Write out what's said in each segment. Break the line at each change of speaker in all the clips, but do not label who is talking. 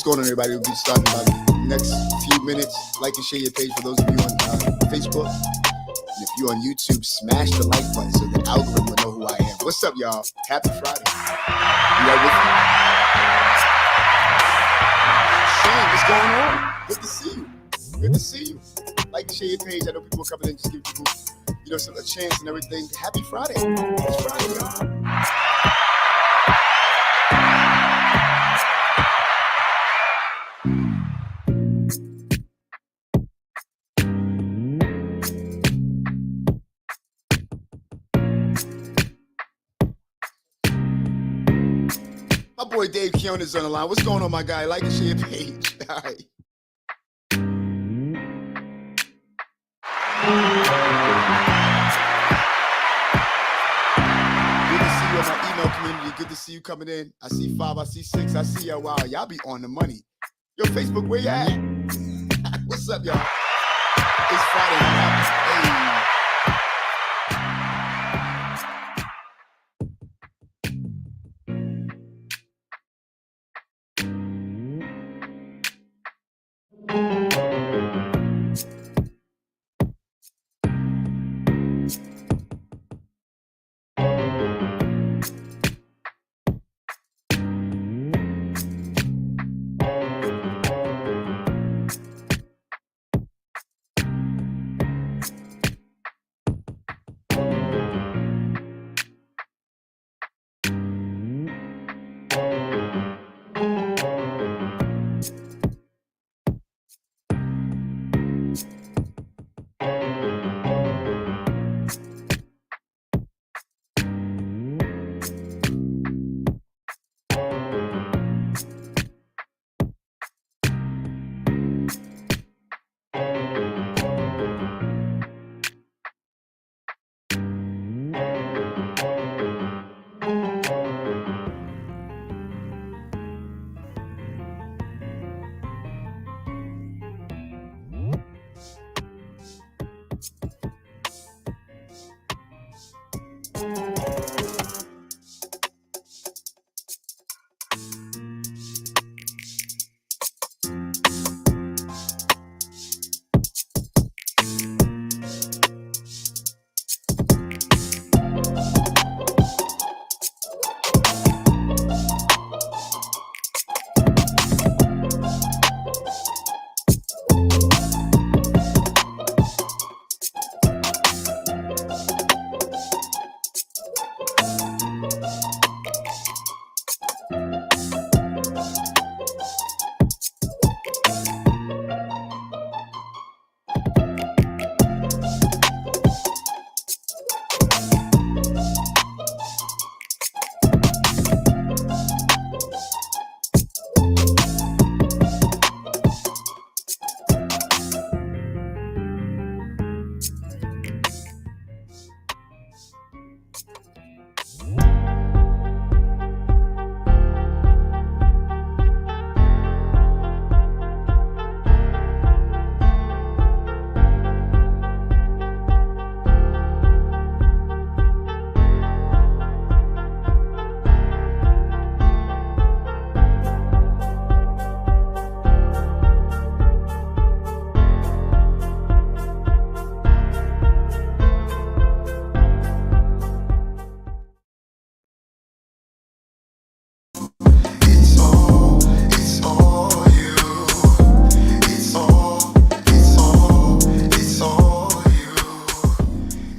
what's going on, everybody? We'll be starting about the next few minutes. Like and share your page for those of you on Facebook. And if you're on YouTube, smash the like button so the algorithm will know who I am. What's up, y'all? Happy Friday. You all with me? Shane, what's going on? Good to see you. Good to see you. Like and share your page. I know people are coming in, just give people, a chance and everything. Happy Friday. It's Friday, y'all. My boy Dave Keown is on the line. What's going on, my guy? Like and share your page. All right. Good to see you in my email community. Good to see you coming in. I see 5, I see 6, I see y'all. Wow, y'all be on the money. Yo, Facebook, where you at? What's up, y'all? It's Friday. Hey.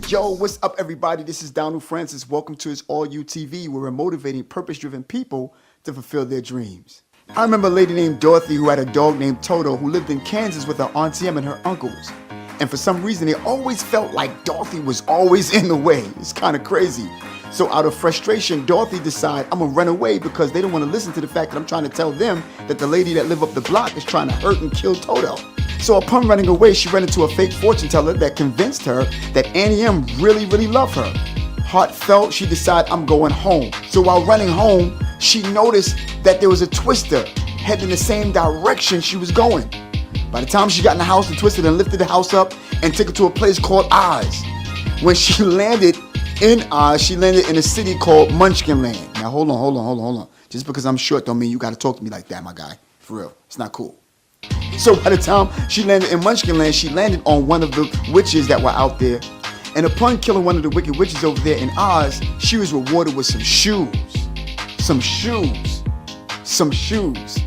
Yo, what's up, everybody? This is Donald Francis. Welcome to It's All You TV, where we're motivating purpose-driven people to fulfill their dreams. I remember a lady named Dorothy who had a dog named Toto who lived in Kansas with her Auntie Em and her uncles. And for some reason, they always felt like Dorothy was always in the way. It's kind of crazy. So out of frustration, Dorothy decided, I'm going to run away because they don't want to listen to the fact that I'm trying to tell them that the lady that lived up the block is trying to hurt and kill Toto. So upon running away, she ran into a fake fortune teller that convinced her that Auntie Em really, really loved her. Heartfelt, she decided, I'm going home. So while running home, she noticed that there was a twister heading in the same direction she was going. By the time she got in the house, the twister then lifted the house up and took her to a place called Oz. When she landed in Oz, she landed in a city called Munchkinland. Now hold on. Just because I'm short don't mean you got to talk to me like that, my guy. For real, it's not cool. So by the time she landed in Munchkinland, she landed on one of the witches that were out there. And upon killing one of the wicked witches over there in Oz, she was rewarded with some shoes. Some shoes. Some shoes.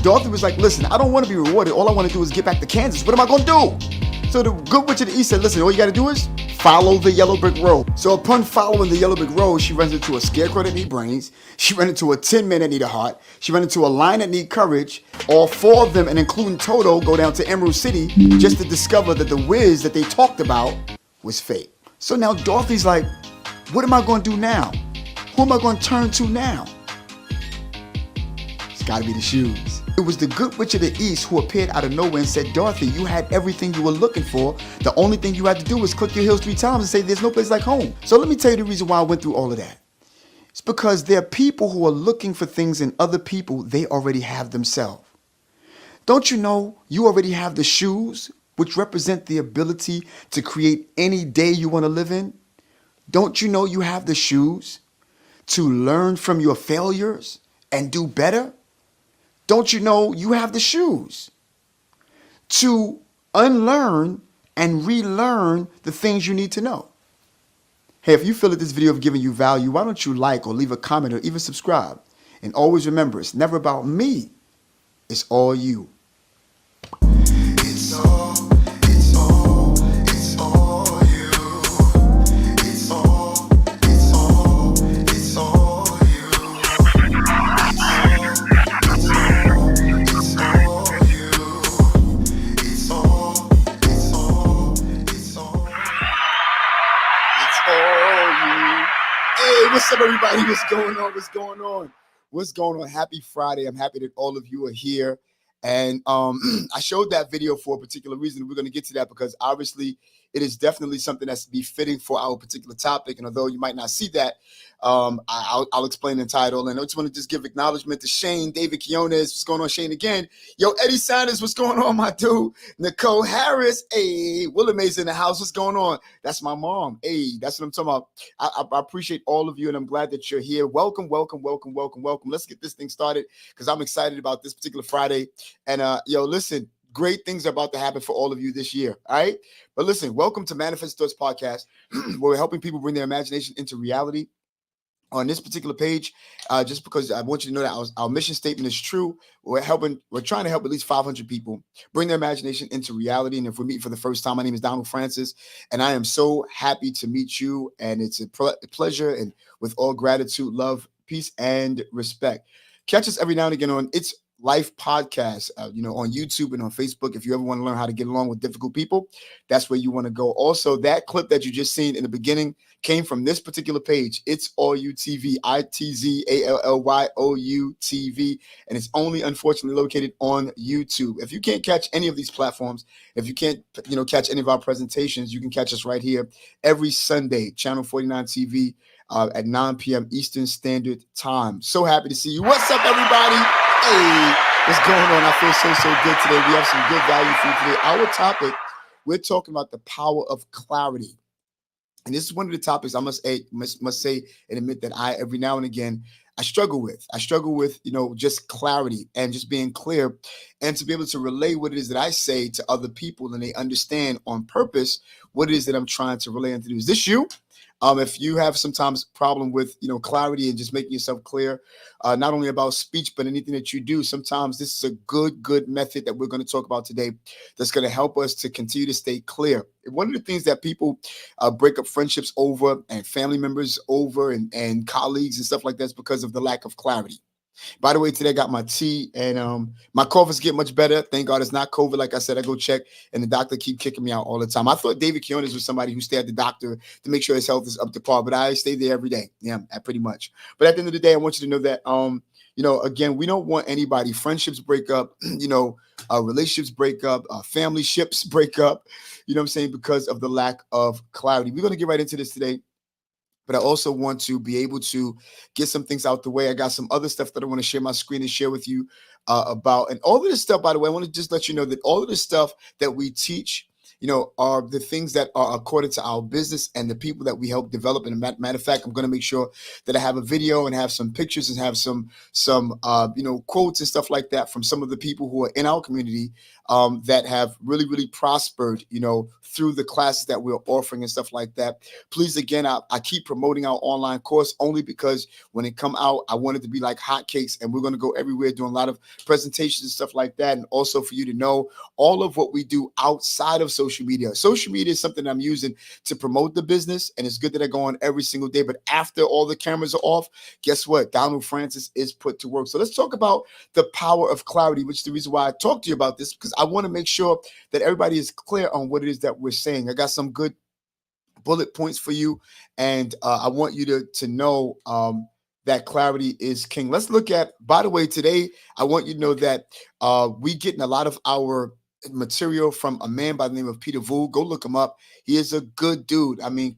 Dorothy was like, listen, I don't want to be rewarded. All I want to do is get back to Kansas. What am I going to do? So the good witch of the East said, listen, all you got to do is follow the yellow brick road. So upon following the yellow brick road, she runs into a scarecrow that need brains. She ran into a tin man that need a heart. She ran into a lion that need courage. All four of them, and including Toto, go down to Emerald City just to discover that the whiz that they talked about was fake. So now Dorothy's like, what am I going to do now? Who am I going to turn to now? It's got to be the shoes. It was the good witch of the East who appeared out of nowhere and said, Dorothy, you had everything you were looking for. The only thing you had to do was click your heels 3 times and say, there's no place like home. So let me tell you the reason why I went through all of that. It's because there are people who are looking for things in other people they already have themselves. Don't you know you already have the shoes, which represent the ability to create any day you want to live in? Don't you know you have the shoes to learn from your failures and do better? Don't you know you have the shoes to unlearn and relearn the things you need to know? Hey, if you feel that this video is giving you value, why don't you like or leave a comment or even subscribe? And always remember, it's never about me. It's all you. It's all you. It's all you. Hey, what's up, everybody? What's going on? What's going on? What's going on? Happy Friday. I'm happy that all of you are here. And I showed that video for a particular reason. We're going to get to that because obviously it is definitely something that's befitting for our particular topic. And although you might not see that, I'll explain the title. And I just want to just give acknowledgement to Shane, David Quiones. What's going on, Shane, again? Yo, Eddie Sanders, what's going on, my dude? Nicole Harris, hey, Willa May's in the house. What's going on? That's my mom. Hey, that's what I'm talking about. I appreciate all of you, and I'm glad that you're here. Welcome, welcome, welcome, welcome, welcome. Let's get this thing started because I'm excited about this particular Friday. And yo, listen, great things are about to happen for all of you this year. All right. But listen, welcome to Manifest Thoughts Podcast, where we're helping people bring their imagination into reality. On this particular page, just because I want you to know that our mission statement is true. We're trying to help at least 500 people bring their imagination into reality. And if we're meeting for the first time, my name is Donald Francis, and I am so happy to meet you. And it's a pleasure, and with all gratitude, love, peace, and respect. Catch us every now and again on It's Life Podcast, on YouTube and on Facebook. If you ever want to learn how to get along with difficult people, that's where you want to go. Also, that clip that you just seen in the beginning came from this particular page. It's All You TV, ITZALLYOU TV, and it's only unfortunately located on YouTube. If you can't catch any of these platforms, if you can't, catch any of our presentations, you can catch us right here every Sunday, Channel 49 TV, at 9 p.m. Eastern Standard Time. So happy to see you. What's up, everybody? Hey, what's going on? I feel so good today. We have some good value for you today. Our topic, we're talking about the power of clarity. And this is one of the topics I must say and admit that I, every now and again, I struggle with, just clarity and just being clear and to be able to relay what it is that I say to other people and they understand on purpose what it is that I'm trying to relay and to do. Is this you? If you have sometimes problem with, clarity and just making yourself clear, not only about speech, but anything that you do, sometimes this is a good method that we're going to talk about today that's going to help us to continue to stay clear. One of the things that people break up friendships over and family members over and colleagues and stuff like that is because of the lack of clarity. By the way, today I got my tea and my cough is getting much better. Thank God it's not COVID. Like I said, I go check and the doctor keep kicking me out all the time. I thought David Quiones was somebody who stayed at the doctor to make sure his health is up to par, but I stay there every day. Yeah, pretty much. But at the end of the day, I want you to know that, again, we don't want anybody, friendships break up, relationships break up, family ships break up, because of the lack of clarity. We're going to get right into this today. But I also want to be able to get some things out the way. I got some other stuff that I want to share my screen and share with you about. And all of this stuff, by the way, I want to just let you know that all of this stuff that we teach are the things that are according to our business and the people that we help develop. And matter of fact, I'm going to make sure that I have a video and have some pictures and have some quotes and stuff like that from some of the people who are in our community that have really, really prospered, through the classes that we're offering and stuff like that. Please, again, I keep promoting our online course only because when it come out, I want it to be like hotcakes, and we're going to go everywhere doing a lot of presentations and stuff like that. And also for you to know all of what we do outside of social media. Social media is something I'm using to promote the business, and it's good that I go on every single day. But after all the cameras are off, guess what? Donald Francis is put to work. So let's talk about the power of clarity, which is the reason why I talked to you about this, because I want to make sure that everybody is clear on what it is that we're saying. I got some good bullet points for you, and I want you to know that clarity is king. Let's look at, by the way, today, I want you to know that we getting a lot of our material from a man by the name of Peter Vu. Go look him up. He is a good dude. I mean,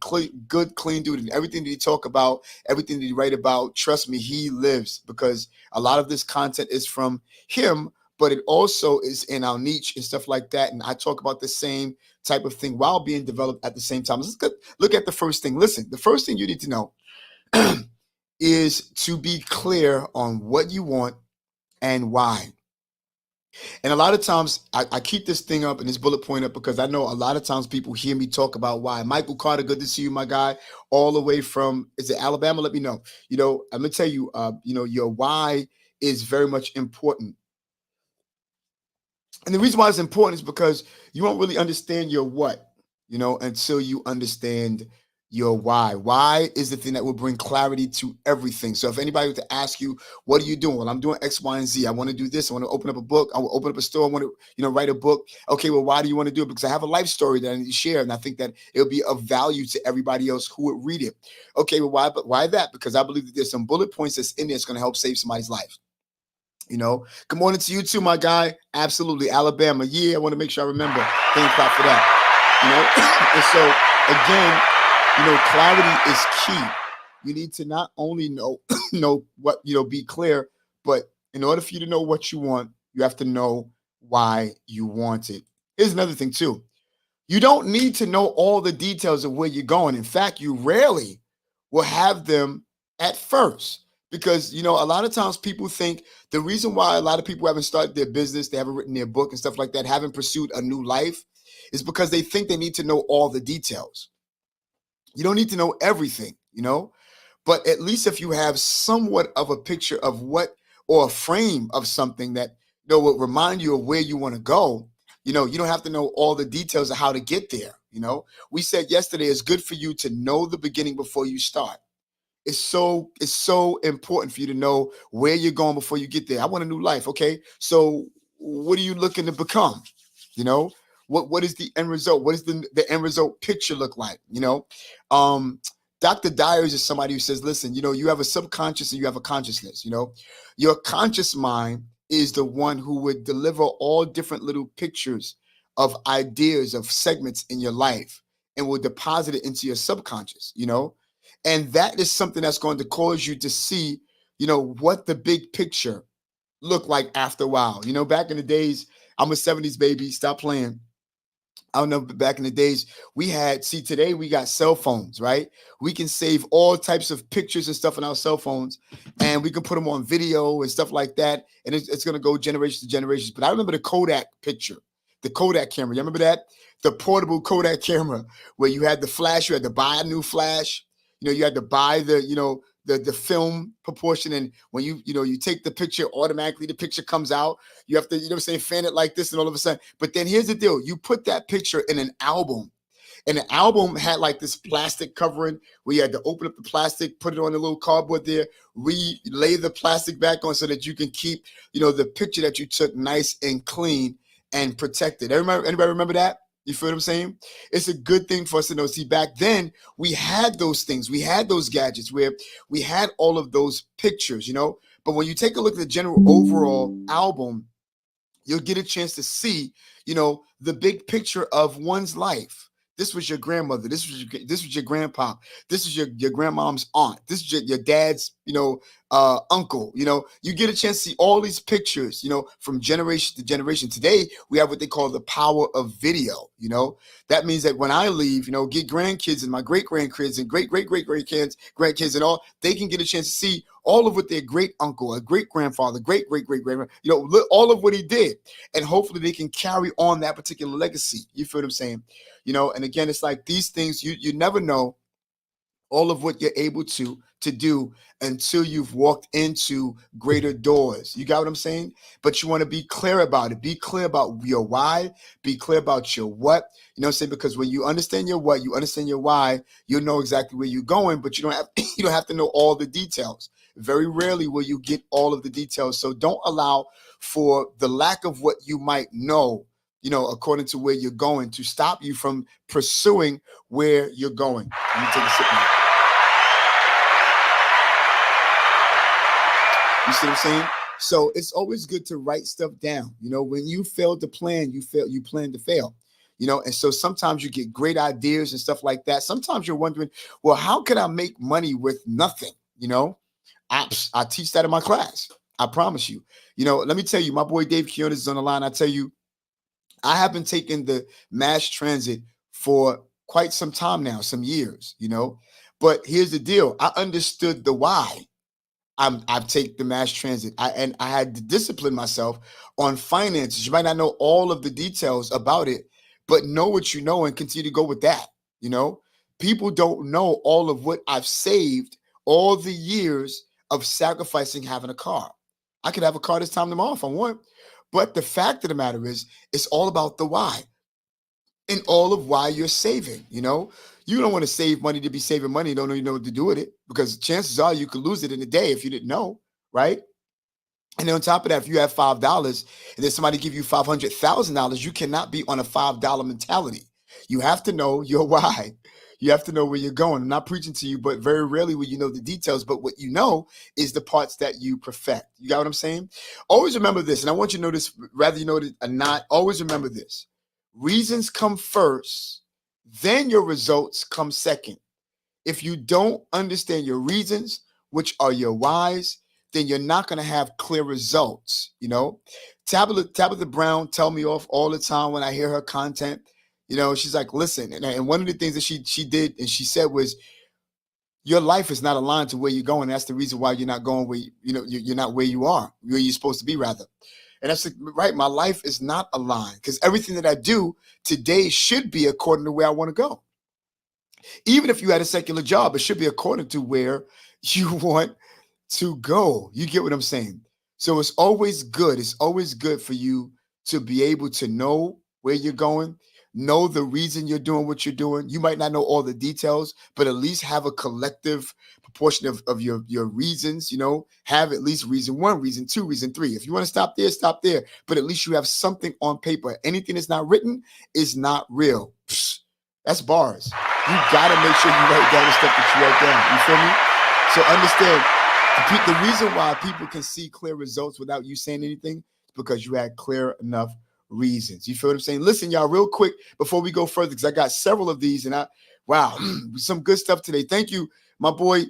good, clean dude. And everything that he talk about, everything that he write about, trust me, he lives, because a lot of this content is from him, but it also is in our niche and stuff like that. And I talk about the same type of thing while being developed at the same time. Let's look at the first thing. Listen, the first thing you need to know is to be clear on what you want and why. And a lot of times I keep this thing up and this bullet point up because I know a lot of times people hear me talk about why. Michael Carter, good to see you, my guy, all the way from, is it Alabama? Let me know. I'm going to tell you, your why is very much important. And the reason why it's important is because you won't really understand your what, until you understand your why. Why is the thing that will bring clarity to everything. So if anybody were to ask you, what are you doing? Well, I'm doing X, Y, and Z. I want to do this. I want to open up a book. I will open up a store. I want to, write a book. Okay, well, why do you want to do it? Because I have a life story that I need to share. And I think that it'll be of value to everybody else who would read it. Okay, well, why? But why that? Because I believe that there's some bullet points that's in there that's going to help save somebody's life. Good morning to you too, my guy. Absolutely. Alabama. Yeah, I want to make sure I remember. Thank God for that. And so again, clarity is key. You need to not only know what, be clear, but in order for you to know what you want, you have to know why you want it. Here's another thing too. You don't need to know all the details of where you're going. In fact, you rarely will have them at first. Because, a lot of times people think the reason why a lot of people haven't started their business, they haven't written their book and stuff like that, haven't pursued a new life, is because they think they need to know all the details. You don't need to know everything, but at least if you have somewhat of a picture of what, or a frame of something that will remind you of where you want to go, you don't have to know all the details of how to get there. We said yesterday it's good for you to know the beginning before you start. It's so important for you to know where you're going before you get there. I want a new life. Okay. So what are you looking to become? What is the end result? What does the end result picture look like? Dr. Dyers is somebody who says, listen, you have a subconscious and you have a consciousness. Your conscious mind is the one who would deliver all different little pictures of ideas, of segments in your life, and will deposit it into your subconscious, and that is something that's going to cause you to see, what the big picture looked like after a while. Back in the days, I'm a 70s baby, stop playing. I don't know, but back in the days, today we got cell phones, right? We can save all types of pictures and stuff on our cell phones, and we can put them on video and stuff like that. And it's going to go generations to generations. But I remember the Kodak picture, the Kodak camera. You remember that? The portable Kodak camera where you had the flash, you had to buy a new flash. You had to buy the film proportion, and when you take the picture, automatically the picture comes out. You have to, fan it like this, and all of a sudden. But then here's the deal: you put that picture in an album, and the album had like this plastic covering where you had to open up the plastic, put it on a little cardboard there, lay the plastic back on so that you can keep, the picture that you took nice and clean and protected. Anybody remember that? You feel what I'm saying? It's a good thing for us to know. See, back then, we had those things. We had those gadgets where we had all of those pictures, But when you take a look at the general overall album, you'll get a chance to see, the big picture of one's life. This was your grandmother. This was your grandpa. This is your grandmom's aunt. This is your dad's, uncle. You get a chance to see all these pictures, from generation to generation. Today, we have what they call the power of video. That means that when I leave, get grandkids and my great grandkids and great grandkids and all, they can get a chance to see all of what their great uncle, a great grandfather, great grandma, all of what he did. And hopefully they can carry on that particular legacy. You feel what I'm saying? And again, it's like these things, you never know all of what you're able to do until you've walked into greater doors. You got what I'm saying? But you want to be clear about it. Be clear about your why. Be clear about your what. You know what I'm saying? Because when you understand your what, you understand your why, you'll know exactly where you're going, but you don't have to know all the details. Very rarely will you get all of the details. So don't allow for the lack of what you might know, according to where you're going, to stop you from pursuing where you're going. Let me take a sip now. You see what I'm saying? So it's always good to write stuff down. When you fail to plan, you plan to fail. And so sometimes you get great ideas and stuff like that. Sometimes you're wondering, well, how can I make money with nothing? I teach that in my class. I promise you. Let me tell you, my boy Dave Quinones is on the line. I tell you, I have been taking the mass transit for quite some time now, some years, But here's the deal. I understood the why. I take the mass transit. I had to discipline myself on finances. You might not know all of the details about it, but know what you know and continue to go with that. People don't know all of what I've saved, all the years of sacrificing having a car. I could have a car this time tomorrow if I want. But the fact of the matter is, it's all about the why and all of why you're saving. You don't want to save money to be saving money. You don't even know what to do with it, because chances are you could lose it in a day if you didn't know, right? And then on top of that, if you have $5 and then somebody give you $500,000, you cannot be on a $5 mentality. You have to know your why. You have to know where you're going. I'm not preaching to you, but very rarely will you know the details. But what you know is the parts that you perfect. You got what I'm saying? Always remember this, and I want you to know this, whether you know it or not. Always remember this. Reasons come first, then your results come second. If you don't understand your reasons, which are your whys, then you're not going to have clear results. Tabitha Brown tell me off all the time when I hear her content. She's like, listen, and one of the things that she did and she said was, your life is not aligned to where you're going. That's the reason why you're not going where you're not where you are, where you're supposed to be, rather. And that's right. My life is not aligned, because everything that I do today should be according to where I want to go. Even if you had a secular job, it should be according to where you want to go. You get what I'm saying? So it's always good. It's always good for you to be able to know where you're going, know the reason you're doing what you're doing. You might not know all the details, but at least have a collective proportion of your reasons. Have at least reason 1, reason 2, reason 3. If you want to stop there, stop there. But at least you have something on paper. Anything that's not written is not real. Psh, that's bars. You got to make sure you write down the stuff that you write down. You feel me? So understand, the reason why people can see clear results without you saying anything is because you had clear enough reasons. You feel what I'm saying? Listen, y'all, real quick before we go further, because I got several of these, and wow, some good stuff today. Thank you. My boy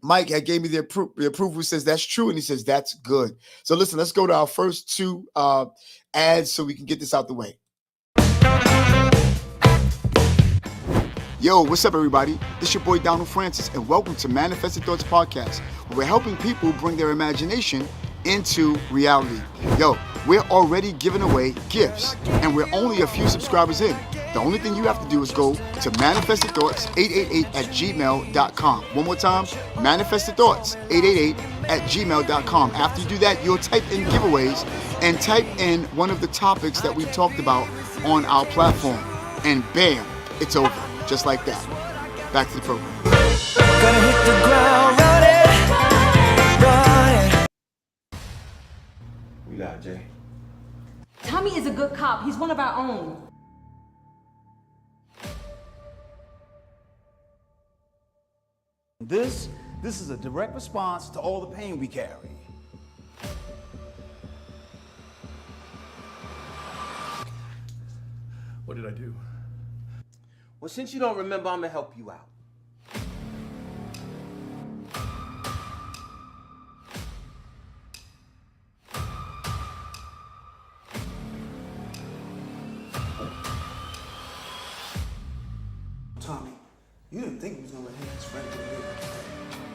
Mike had gave me the approval. Says that's true, and he says that's good. So listen, let's go to our first 2 ads so we can get this out the way. Yo, what's up, everybody? This is your boy Donald Francis, and welcome to Manifested Thoughts Podcast, where we're helping people bring their imagination into reality. Yo, we're already giving away gifts, and we're only a few subscribers in. The only thing you have to do is go to manifestedthoughts888@gmail.com. One more time, manifestedthoughts888@gmail.com. After you do that, you'll type in giveaways and type in one of the topics that we talked about on our platform, and bam, it's over. Just like that. Back to the program. Gonna hit the ground running.
We got Jay.
Tommy is a good cop. He's one of our own.
This is a direct response to all the pain we carry.
What did I do?
Well, since you don't remember, I'm gonna help you out. Tommy, you didn't think he was gonna let him and his friend do it.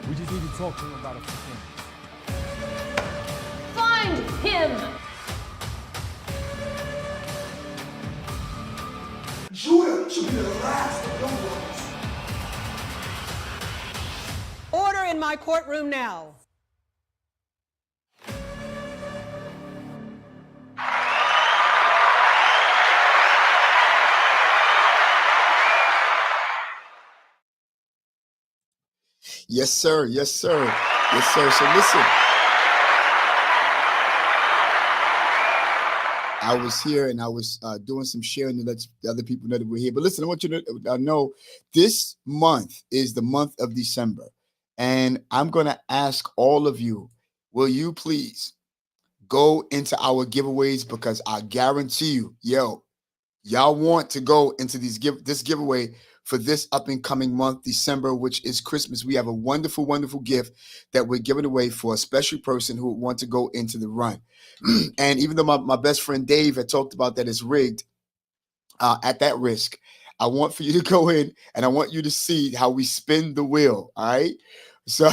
We just need to talk to him about it for him.
Find him!
Judah should be the last of those ones.
Order in my courtroom now.
Yes, sir. Yes, sir. Yes, sir. So listen, I was here and I was doing some sharing to let the other people know that we're here. But listen, I want you to know this month is the month of December. And I'm going to ask all of you, will you please go into our giveaways? Because I guarantee you, y'all want to go into this giveaway for this up and coming month, December, which is Christmas. We have a wonderful, wonderful gift that we're giving away for a special person who would want to go into the run. And even though my best friend Dave had talked about that it's rigged, at that risk, I want for you to go in and I want you to see how we spin the wheel. All right. So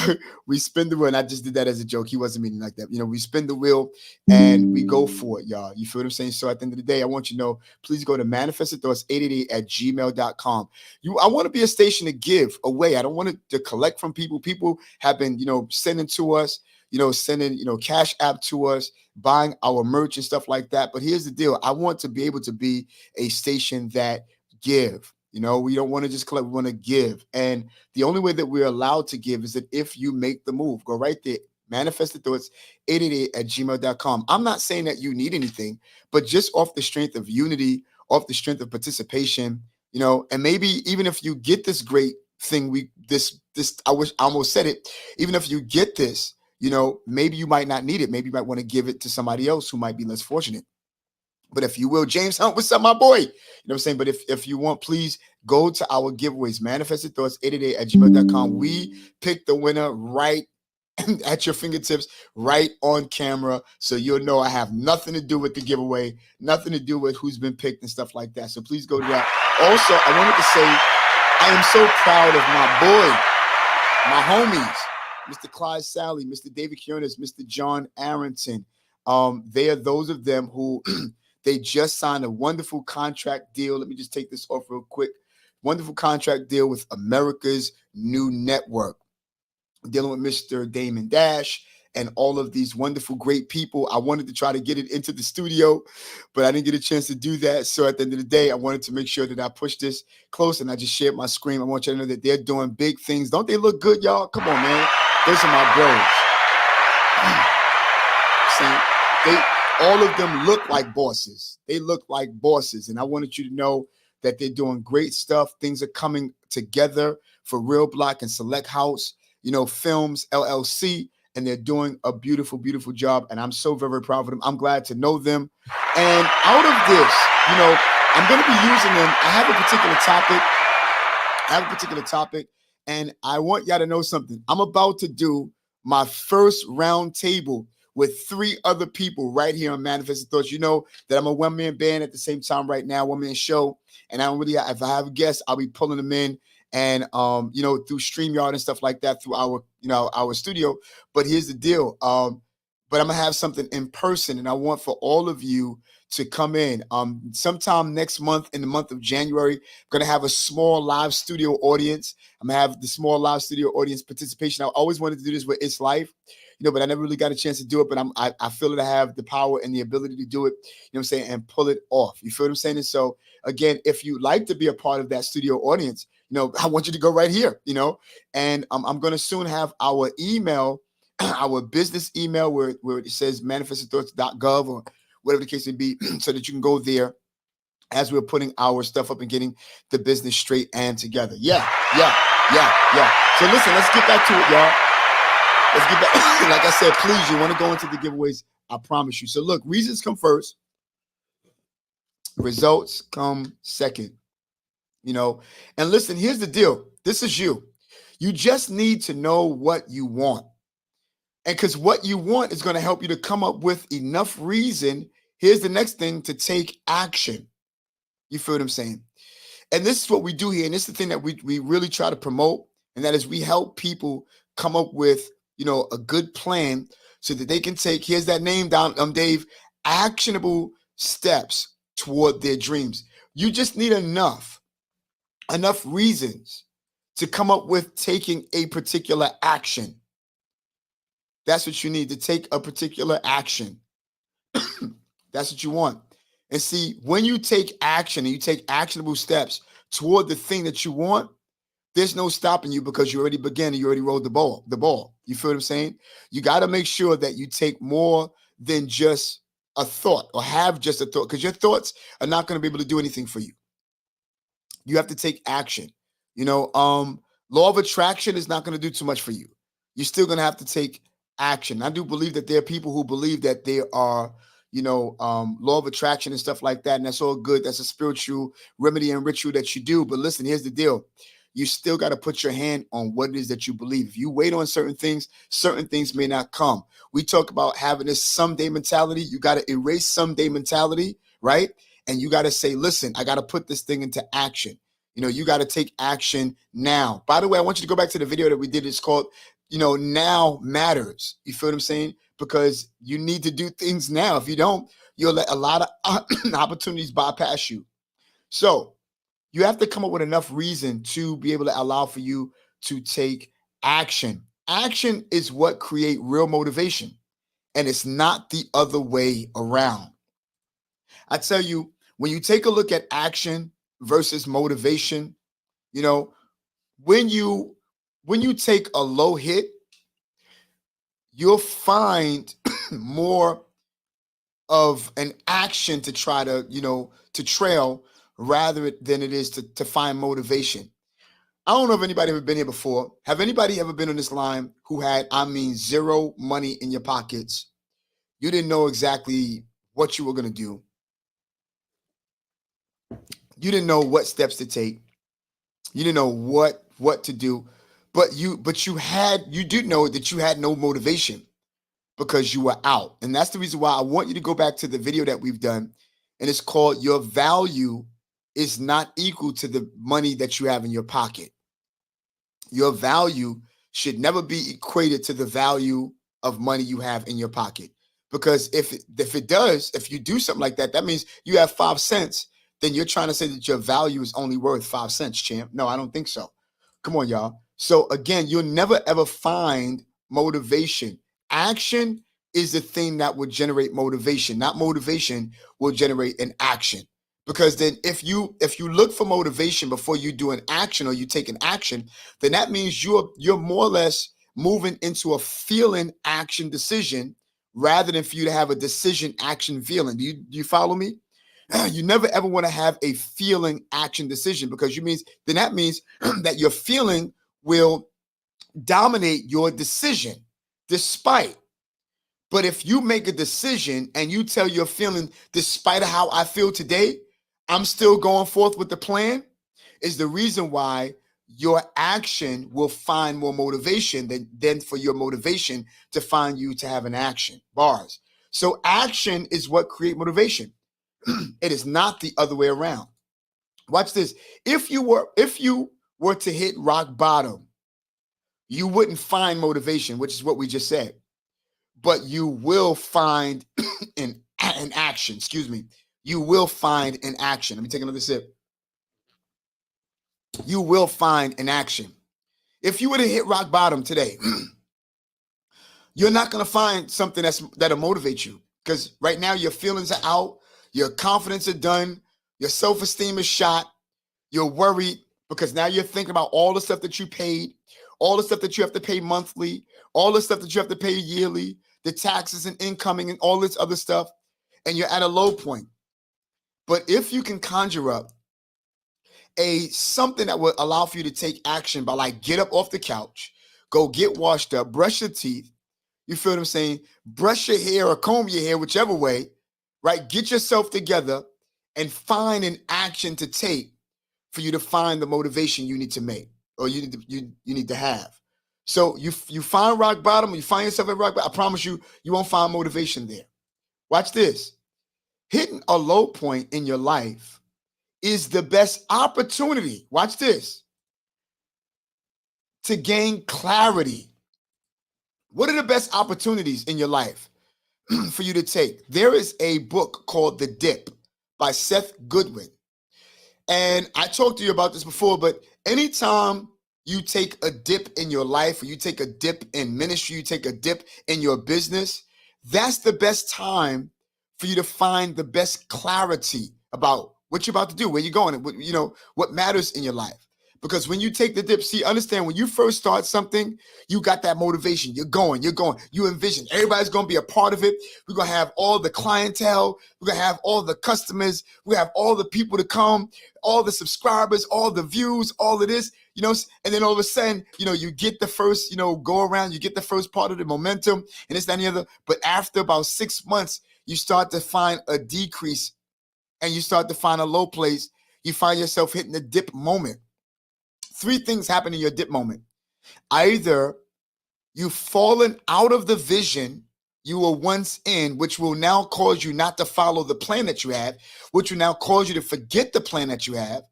we spin the wheel, and I just did that as a joke. He wasn't meaning like that. We spin the wheel and we go for it, y'all. You feel what I'm saying? So at the end of the day, I want you to know, please go to manifestedthoughts888@gmail.com. I want to be a station to give away. I don't want to collect from people. People have been, sending to us, sending, Cash App to us, buying our merch and stuff like that. But here's the deal. I want to be able to be a station that give. We don't want to just collect, we want to give. And the only way that we're allowed to give is that if you make the move. Go right there, manifestedthoughts888@gmail.com. I'm not saying that you need anything, but just off the strength of unity, off the strength of participation, and maybe even if you get this great thing, I almost said it, even if you get this, maybe you might not need it. Maybe you might want to give it to somebody else who might be less fortunate. But if you will, James Hunt, what's up, my boy? You know what I'm saying? But if you want, please go to our giveaways, manifestedthoughts888@gmail.com. We pick the winner right at your fingertips, right on camera. So you'll know I have nothing to do with the giveaway, nothing to do with who's been picked and stuff like that. So please go to that. Also, I wanted to say, I am so proud of my homies, Mr. Clyde Sally, Mr. David Kiernes, Mr. John Arrington. They are those of them who they just signed a wonderful contract deal. Let me just take this off real quick. Wonderful contract deal with America's New Network, dealing with Mr. Damon Dash and all of these wonderful, great people. I wanted to try to get it into the studio, but I didn't get a chance to do that. So at the end of the day, I wanted to make sure that I pushed this close, and I just shared my screen. I want you to know that they're doing big things. Don't they look good, y'all? Come on, man. Those are my bros. All of them look like bosses. They look like bosses. And I wanted you to know that they're doing great stuff. Things are coming together for Real Block and Select House, Films, LLC. And they're doing a beautiful, beautiful job. And I'm so very, very proud of them. I'm glad to know them. And out of this, I'm going to be using them. I have a particular topic. And I want y'all to know something. I'm about to do my first round table with 3 other people right here on Manifested Thoughts. You know that I'm a one-man band at the same time right now, one-man show. And I don't really, if I have a guest, I'll be pulling them in and, through StreamYard and stuff like that through our studio. But here's the deal. But I'm gonna have something in person, and I want for all of you to come in. Sometime next month, in the month of January, I'm gonna have a small live studio audience. I'm gonna have the small live studio audience participation. I always wanted to do this with It's Life, but I never really got a chance to do it. But I feel that I have the power and the ability to do it, and pull it off. You feel what I'm saying? And so again, if you'd like to be a part of that studio audience, I want you to go right here, and I'm gonna soon have our email, our business email where it says manifestedthoughts.gov or whatever the case may be, so that you can go there as we're putting our stuff up and getting the business straight and together. Yeah. So listen, let's get back to it, y'all. Let's get back. Like I said, please, you want to go into the giveaways, I promise you. So look, reasons come first. Results come second. And listen, here's the deal. This is you. You just need to know what you want. And because what you want is going to help you to come up with enough reason. Here's the next thing, to take action. You feel what I'm saying? And this is what we do here. And this is the thing that we really try to promote. And that is we help people come up with, a good plan so that they can take, here's that name down, Dave, actionable steps toward their dreams. You just need enough reasons to come up with taking a particular action. That's what you need, to take a particular action. That's what you want. And see, when you take action and you take actionable steps toward the thing that you want, there's no stopping you because you already began and you already rolled the ball. You feel what I'm saying? You got to make sure that you take more than just a thought or have just a thought, because your thoughts are not going to be able to do anything for you. You have to take action. Law of attraction is not going to do too much for you. You're still going to have to take action. I do believe that there are people who believe that there are, law of attraction and stuff like that. And that's all good. That's a spiritual remedy and ritual that you do. But listen, here's the deal. You still got to put your hand on what it is that you believe. If you wait on certain things may not come. We talk about having this someday mentality. You got to erase someday mentality, right? And you got to say, listen, I got to put this thing into action. You got to take action now. By the way, I want you to go back to the video that we did. It's called, Now Matters. You feel what I'm saying? Because you need to do things now. If you don't, you'll let a lot of opportunities bypass you. So you have to come up with enough reason to be able to allow for you to take action. Action is what create real motivation, and it's not the other way around. I tell you, when you take a look at action versus motivation, when you take a low hit, you'll find more of an action to try to, to trail rather than it is to find motivation. I don't know if anybody ever been here before. Have anybody ever been on this line who had, zero money in your pockets? You didn't know exactly what you were going to do. You didn't know what steps to take. You didn't know what to do, but you did know that you had no motivation because you were out. And that's the reason why I want you to go back to the video that we've done. And it's called Your Value is Not Equal to the Money that you have in your pocket. Your value should never be equated to the value of money you have in your pocket. Because if it does, if you do something like that, that means you have 5 cents, then you're trying to say that your value is only worth 5 cents, champ. No, I don't think so. Come on, y'all. So again, you'll never ever find motivation. Action is the thing that will generate motivation. Not motivation will generate an action. Because then if you look for motivation before you do an action or you take an action, then that means you're more or less moving into a feeling action decision rather than for you to have a decision action feeling. Do you follow me? You never ever want to have a feeling action decision, because that means that your feeling will dominate your decision despite. But if you make a decision and you tell your feeling, despite of how I feel today, I'm still going forth with the plan, is the reason why your action will find more motivation than for your motivation to find you to have an action. Bars. So action is what create motivation. It is not the other way around. Watch this. If you were to hit rock bottom, you wouldn't find motivation, which is what we just said. But you will find an action. Excuse me. You will find an action. Let me take another sip. You will find an action. If you were to hit rock bottom today, you're not going to find something that'll motivate you, because right now your feelings are out, your confidence are done, your self-esteem is shot, you're worried because now you're thinking about all the stuff that you paid, all the stuff that you have to pay monthly, all the stuff that you have to pay yearly, the taxes and incoming and all this other stuff, and you're at a low point. But if you can conjure up something that will allow for you to take action by, like, get up off the couch, go get washed up, brush your teeth, you feel what I'm saying? Brush your hair or comb your hair, whichever way, right? Get yourself together and find an action to take for you to find the motivation you need to make, or you need to have. So you find rock bottom, you find yourself at rock bottom, I promise you, you won't find motivation there. Watch this. Hitting a low point in your life is the best opportunity. Watch this. To gain clarity. What are the best opportunities in your life for you to take? There is a book called The Dip by Seth Godin. And I talked to you about this before, but anytime you take a dip in your life, or you take a dip in ministry, you take a dip in your business, that's the best time for you to find the best clarity about what you're about to do, where you're going, what matters in your life. Because when you take the dip, see, understand, when you first start something, you got that motivation. You're going, you envision. Everybody's going to be a part of it. We're going to have all the clientele. We're going to have all the customers. We have all the people to come, all the subscribers, all the views, all of this, and then all of a sudden, you get the first, go around, you get the first part of the momentum and this, that, and the other. But after about 6 months, you start to find a decrease and you start to find a low place. You find yourself hitting the dip moment. 3 things happen in your dip moment. Either you've fallen out of the vision you were once in, which will now cause you not to follow the plan that you have, which will now cause you to forget the plan that you have.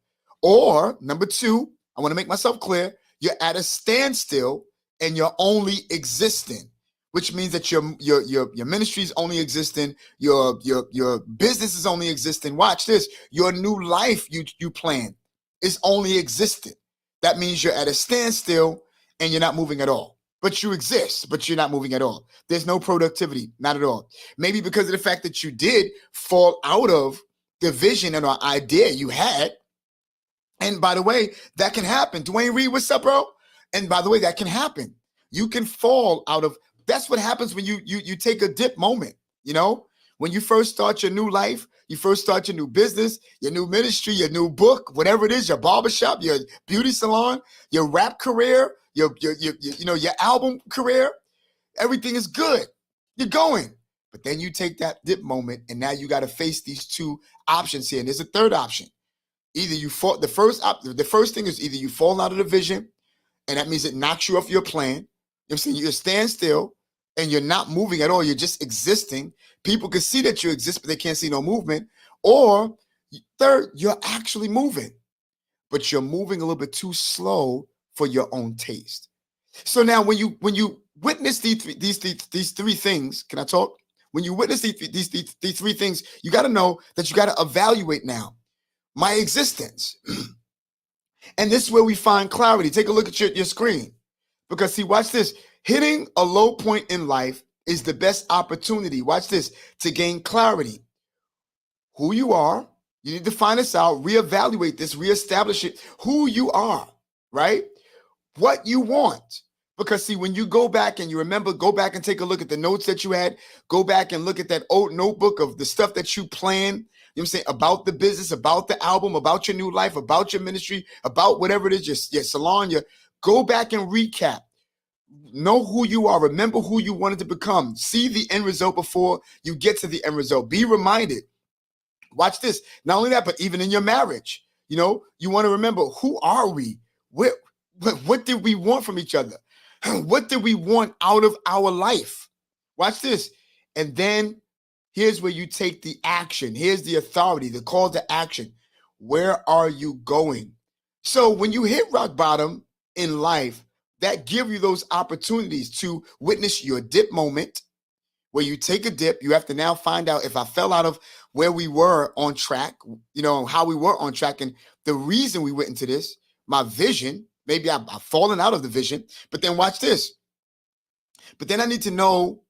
Or number 2, I want to make myself clear, you're at a standstill and you're only existing, which means that your ministry is only existing, your business is only existing. Watch this, your new life you plan is only existing. That means you're at a standstill and you're not moving at all. But you exist, but you're not moving at all. There's no productivity, not at all. Maybe because of the fact that you did fall out of the vision and our idea you had. And by the way, that can happen. Dwayne Reed, what's up, bro? And by the way, that can happen. You can fall out of, that's what happens when you take a dip moment, When you first start your new life, you first start your new business, your new ministry, your new book, whatever it is, your barbershop, your beauty salon, your rap career, your album career, everything is good. You're going. But then you take that dip moment and now you got to face these 2 options here. And there's a third option. Either you fall, the first thing is either you fall out of the vision, and that means it knocks you off your plan. I'm saying you stand still and you're not moving at all. You're just existing. People can see that you exist, but they can't see no movement. Or third, you're actually moving, but you're moving a little bit too slow for your own taste. So now when you witness these 3 things, can I talk? When you witness these 3 things, you got to know that you got to evaluate now my existence. And this is where we find clarity. Take a look at your screen. Because see, watch this. Hitting a low point in life is the best opportunity, watch this, to gain clarity. Who you are, you need to find this out, reevaluate this, reestablish it, who you are, right? What you want. Because see, when you go back and you remember, go back and take a look at the notes that you had, go back and look at that old notebook of the stuff that you planned, about the business, about the album, about your new life, about your ministry, about whatever it is, your salon, go back and recap. Know who you are. Remember who you wanted to become. See the end result before you get to the end result. Be reminded. Watch this. Not only that, but even in your marriage, you want to remember, who are we? What did we want from each other? What did we want out of our life? Watch this. And then here's where you take the action. Here's the authority, the call to action. Where are you going? So when you hit rock bottom in life, that give you those opportunities to witness your dip moment, where you take a dip. You have to now find out, if I fell out of where we were on track, how we were on track, and the reason we went into this, my vision, maybe I've fallen out of the vision, but then watch this. But then I need to know,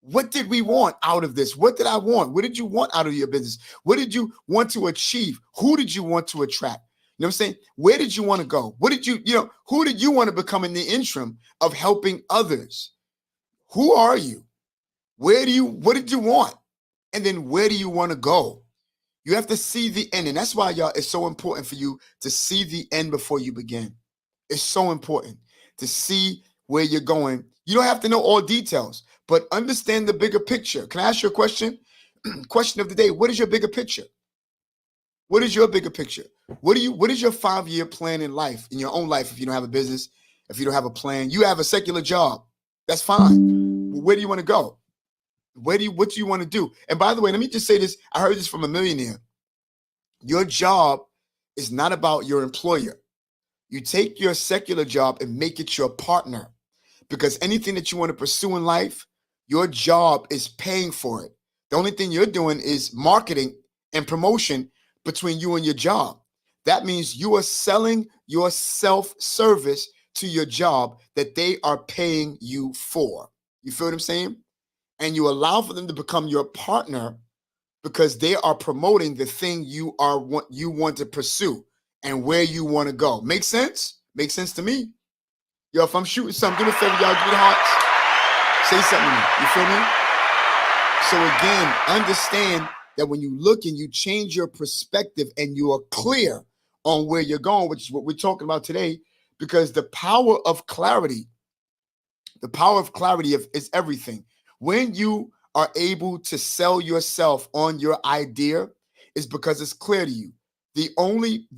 what did we want out of this? What did I want? What did you want out of your business? What did you want to achieve? Who did you want to attract? Where did you want to go? What did who did you want to become in the interim of helping others? Who are you? What did you want? And then where do you want to go? You have to see the end. And that's why, y'all, it's so important for you to see the end before you begin. It's so important to see where you're going. You don't have to know all details, but understand the bigger picture. Can I ask you a question? Question of the day. What is your bigger picture? What is your bigger picture? What is your 5-year plan in life, in your own life? If you don't have a business, if you don't have a plan, you have a secular job. That's fine. Where do you want to go? What do you want to do? And by the way, let me just say this. I heard this from a millionaire. Your job is not about your employer. You take your secular job and make it your partner, because anything that you want to pursue in life, your job is paying for it. The only thing you're doing is marketing and promotion between you and your job. That means you are selling your self-service to your job that they are paying you for. You feel what I'm saying? And you allow for them to become your partner because they are promoting the thing you want to pursue and where you want to go. Make sense? Makes sense to me. Yo, if I'm shooting something, do me a favor, y'all, give me the hearts. Say something to me. You feel me? So again, understand that when you look and you change your perspective and you are clear on where you're going, which is what we're talking about today, because the power of clarity is everything. When you are able to sell yourself on your idea, is because it's clear to you. The only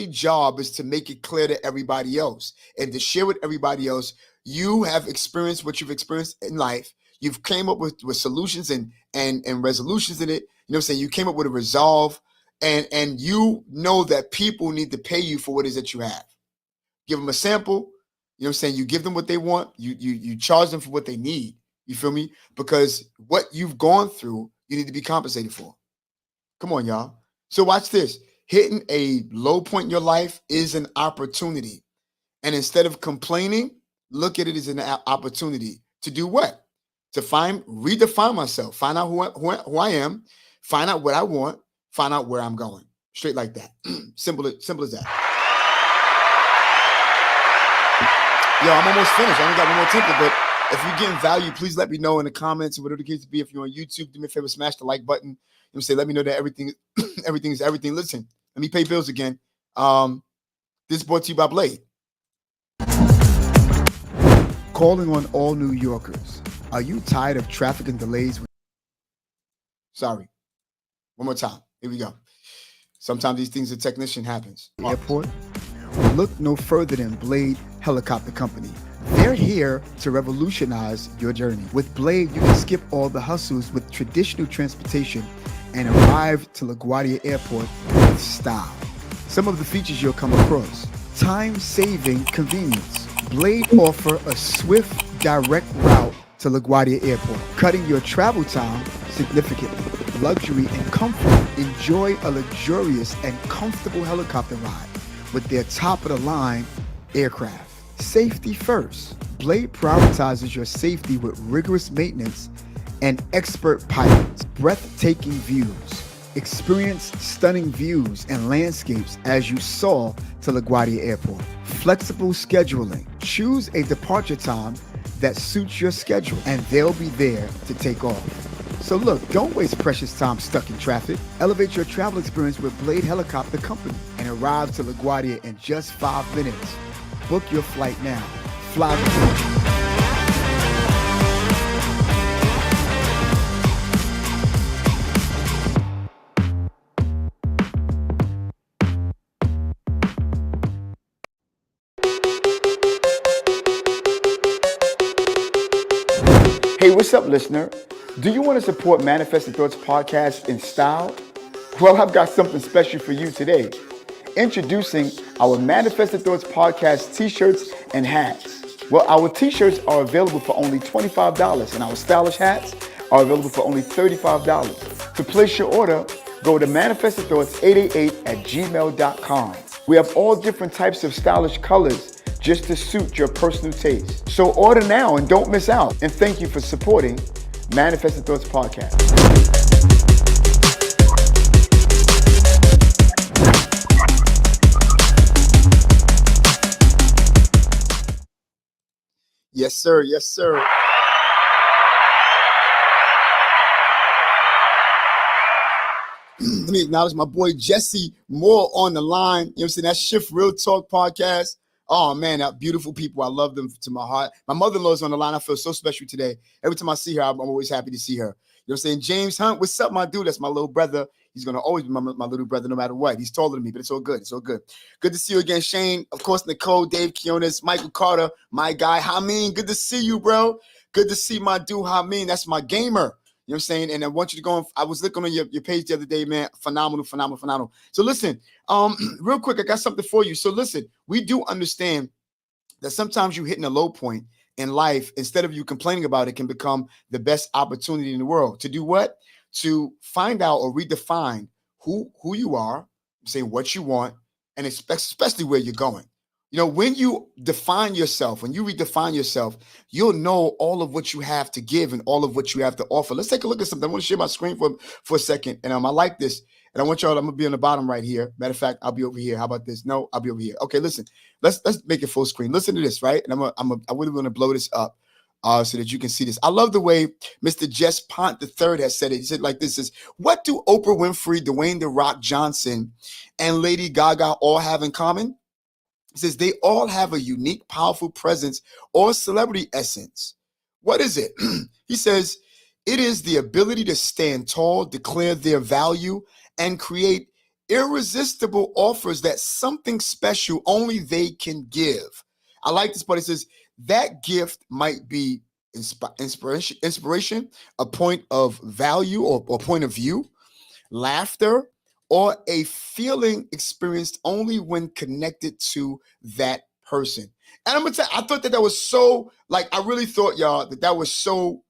job is to make it clear to everybody else and to share with everybody else. You have experienced what you've experienced in life. You've came up with solutions and resolutions in it. You know what I'm saying? You came up with a resolve, and you know that people need to pay you for what it is that you have. Give them a sample. You know what I'm saying? You give them what they want. You charge them for what they need. You feel me? Because what you've gone through, you need to be compensated for. Come on, y'all. So watch this. Hitting a low point in your life is an opportunity. And instead of complaining, look at it as an opportunity to do what? To redefine myself, find out who I am, find out what I want, find out where I'm going. Straight like that. Simple as that. Yo, I'm almost finished. I only got one more template, but if you're getting value, please let me know in the comments, or whatever the case to be. If you're on YouTube, do me a favor, smash the like button. And say, let me know that everything is everything. Listen, let me pay bills again. This is brought to you by Blade. Calling on all New Yorkers. Are you tired of traffic and delays? Sorry. One more time. Here we go. Sometimes these things, a technician happens. Airport. Look no further than Blade Helicopter Company. They're here to revolutionize your journey. With Blade, you can skip all the hustles with traditional transportation and arrive to LaGuardia Airport with style. Some of the features you'll come across: time-saving convenience. Blade offer a swift, direct route to LaGuardia Airport, cutting your travel time significantly. Luxury and comfort. Enjoy a luxurious and comfortable helicopter ride with their top-of-the-line aircraft. Safety first. Blade prioritizes your safety with rigorous maintenance and expert pilots. Breathtaking views. Experience stunning views and landscapes as you soar to LaGuardia Airport. Flexible scheduling. Choose a departure time that suits your schedule, and they'll be there to take off. So look, don't waste precious time stuck in traffic. Elevate your travel experience with Blade Helicopter Company and arrive to LaGuardia in just 5 minutes. Book your flight now. Fly with me. Hey, what's up, listener? Do you want to support Manifested Thoughts Podcast in style? Well, I've got something special for you today. Introducing our Manifested Thoughts Podcast t-shirts and hats. Well, our t-shirts are available for only $25, and our stylish hats are available for only $35. To place your order, go to manifestedthoughts888@gmail.com. We have all different types of stylish colors just to suit your personal taste. So order now and don't miss out. And thank you for supporting Manifested Thoughts Podcast. Yes, sir. Yes, sir. Let me acknowledge my boy Jesse Moore on the line. You know what I'm saying? That Shift Real Talk podcast. Oh, man, that beautiful people. I love them to my heart. My mother-in-law's on the line. I feel so special today. Every time I see her, I'm always happy to see her. You know what I'm saying? James Hunt, what's up, my dude? That's my little brother. He's going to always be my little brother no matter what. He's taller than me, but it's all good. It's all good. Good to see you again, Shane. Of course, Nicole, Dave Kionis, Michael Carter, my guy, Hameen. Good to see you, bro. Good to see my dude, Hameen. That's my gamer. You know what I'm saying? And I want you to go on. I was looking on your page the other day, man. Phenomenal, phenomenal, phenomenal. So listen, real quick, I got something for you. So listen, we do understand that sometimes you hitting a low point in life, instead of you complaining about it, can become the best opportunity in the world. To do what? To find out or redefine who you are, say what you want, and especially where you're going. You know, when you define yourself, when you redefine yourself, you'll know all of what you have to give and all of what you have to offer. Let's take a look at something. I want to share my screen for a second. And I like this. And I want y'all, I'm going to be on the bottom right here. Matter of fact, I'll be over here. How about this? No, I'll be over here. Okay, listen. Let's make it full screen. Listen to this, right? And I really want to blow this up so that you can see this. I love the way Mr. Jess Pont III has said it. He said like this is, what do Oprah Winfrey, Dwayne "The Rock" Johnson, and Lady Gaga all have in common? He says they all have a unique, powerful presence or celebrity essence. What is it? He says it is the ability to stand tall, declare their value, and create irresistible offers that something special only they can give. I like this part. It says that gift might be inspiration, a point of value or point of view, laughter, or a feeling experienced only when connected to that person. And I'm gonna tell you, I thought that was so, like, I really thought, y'all, that was so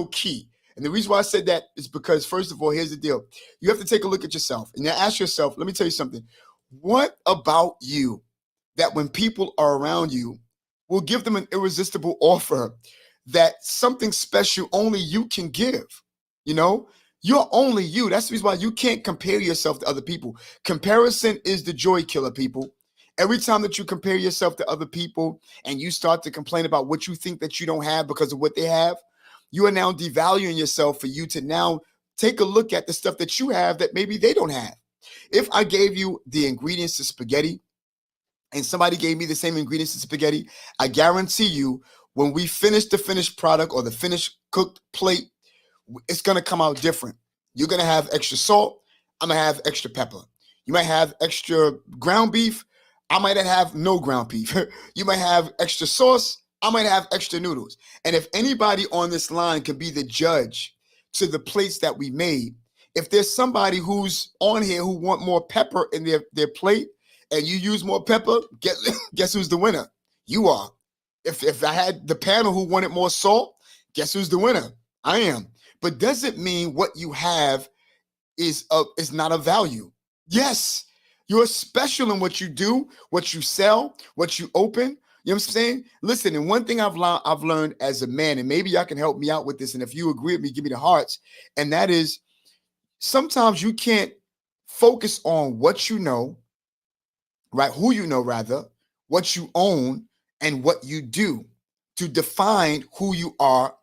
key. And the reason why I said that is because, first of all, here's the deal. You have to take a look at yourself and now ask yourself, let me tell you something. What about you that when people are around you will give them an irresistible offer that something special only you can give? You know, you're only you. That's the reason why you can't compare yourself to other people. Comparison is the joy killer, people. Every time that you compare yourself to other people and you start to complain about what you think that you don't have because of what they have, you are now devaluing yourself for you to now take a look at the stuff that you have that maybe they don't have. If I gave you the ingredients to spaghetti and somebody gave me the same ingredients to spaghetti, I guarantee you when we finish the finished product or the finished cooked plate, it's going to come out different. You're going to have extra salt. I'm going to have extra pepper. You might have extra ground beef. I might have no ground beef. You might have extra sauce. I might have extra noodles. And if anybody on this line can be the judge to the plates that we made, if there's somebody who's on here who want more pepper in their plate and you use more pepper, guess who's the winner? You are. If I had the panel who wanted more salt, guess who's the winner? I am. But does it mean what you have is not of value? Yes, you're special in what you do, what you sell, what you open. You know what I'm saying? Listen, and one thing I've learned as a man, and maybe y'all can help me out with this, and if you agree with me, give me the hearts, and that is sometimes you can't focus on what you know, right? Who you know, rather, what you own, and what you do to define who you are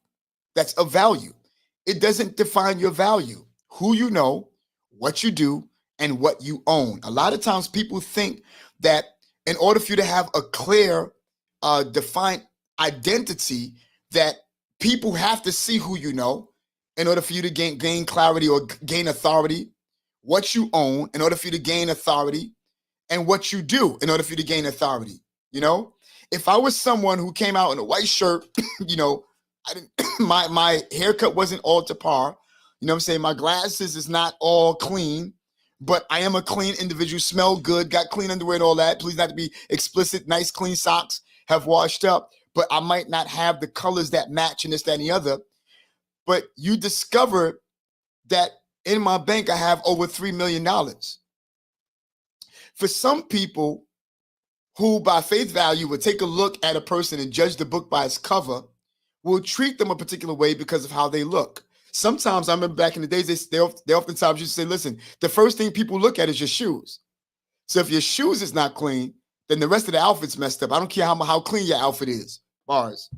that's of value. It doesn't define your value. Who you know, what you do, and what you own. A lot of times people think that in order for you to have a clear, defined identity, that people have to see who you know in order for you to gain clarity or gain authority, what you own in order for you to gain authority, and what you do in order for you to gain authority. You know, if I was someone who came out in a white shirt, you know, I didn't my haircut wasn't all to par. You know what I'm saying? My glasses is not all clean, but I am a clean individual, smell good, got clean underwear and all that. Please not to be explicit, nice, clean socks, have washed up, but I might not have the colors that match and this, that, and the other. But you discover that in my bank, I have over $3 million. For some people who by faith value would take a look at a person and judge the book by its cover, will treat them a particular way because of how they look. Sometimes I remember back in the days, they oftentimes used to say, listen, the first thing people look at is your shoes. So if your shoes is not clean, then the rest of the outfit's messed up. I don't care how clean your outfit is. Bars.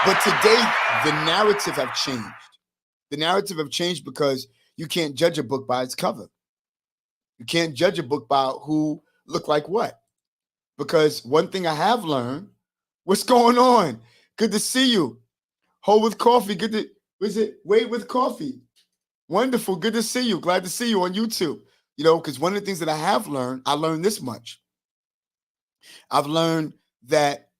But today, the narrative have changed. The narrative have changed because you can't judge a book by its cover. You can't judge a book by who look like what. Because one thing I have learned, what's going on? Good to see you. Hold with coffee. Good to, was it? Wait with coffee. Wonderful. Good to see you. Glad to see you on YouTube. You know, because one of the things that I have learned, I learned this much. I've learned that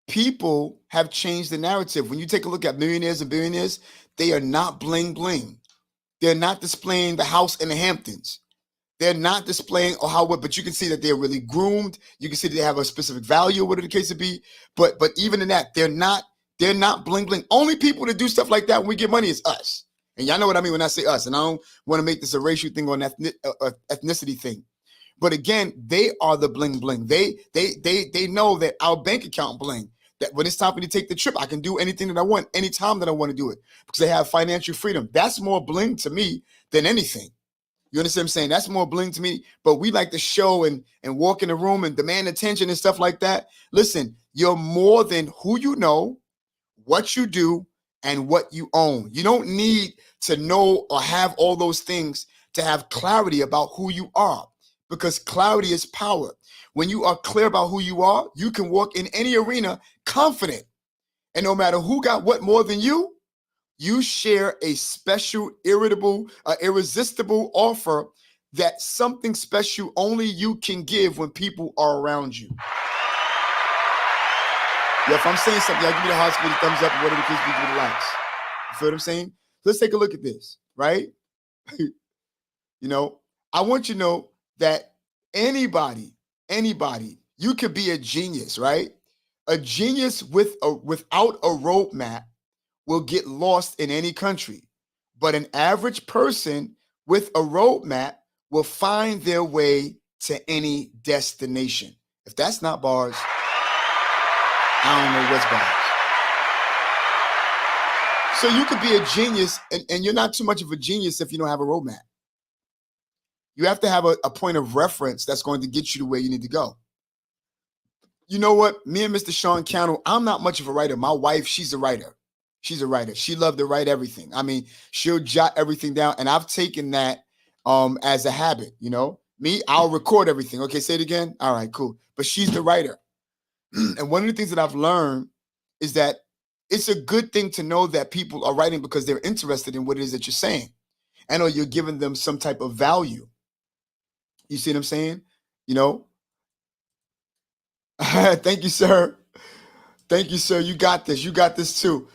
people have changed the narrative. When you take a look at millionaires and billionaires, they are not bling bling. They're not displaying the house in the Hamptons. They're not displaying or how what, but you can see that they're really groomed. You can see that they have a specific value, whatever the case would be. But even in that, they're not bling bling. Only people that do stuff like that when we get money is us. And y'all know what I mean when I say us. And I don't want to make this a racial thing or an ethnicity thing. But again, they are the bling bling. They know that our bank account bling. That when it's time for me to take the trip, I can do anything that I want, anytime that I want to do it, because they have financial freedom. That's more bling to me than anything. You understand what I'm saying? That's more bling to me. But we like to show and walk in the room and demand attention and stuff like that. Listen, you're more than who you know, what you do, and what you own. You don't need to know or have all those things to have clarity about who you are, because clarity is power. When you are clear about who you are, you can walk in any arena confident. And no matter who got what more than you, you share a special, irresistible offer, that something special only you can give when people are around you. Yeah, if I'm saying something, y'all give me the heart, give me the thumbs up, whatever the case, give me the likes. You feel what I'm saying? Let's take a look at this, right? I want you to know that anybody, you could be a genius, right? A genius without a roadmap will get lost in any country. But an average person with a roadmap will find their way to any destination. If that's not bars, I don't know what's bars. So you could be a genius, and you're not too much of a genius if you don't have a roadmap. You have to have a point of reference that's going to get you to where you need to go. You know what? Me and Mr. Sean Cannell, I'm not much of a writer. My wife, she's a writer. She's a writer. She loved to write everything. I mean, she'll jot everything down. And I've taken that as a habit, Me, I'll record everything. Okay, say it again. All right, cool. But she's the writer. And one of the things that I've learned is that it's a good thing to know that people are writing because they're interested in what it is that you're saying. And or you're giving them some type of value. You see what I'm saying? Thank you, sir. Thank you, sir. You got this. You got this too.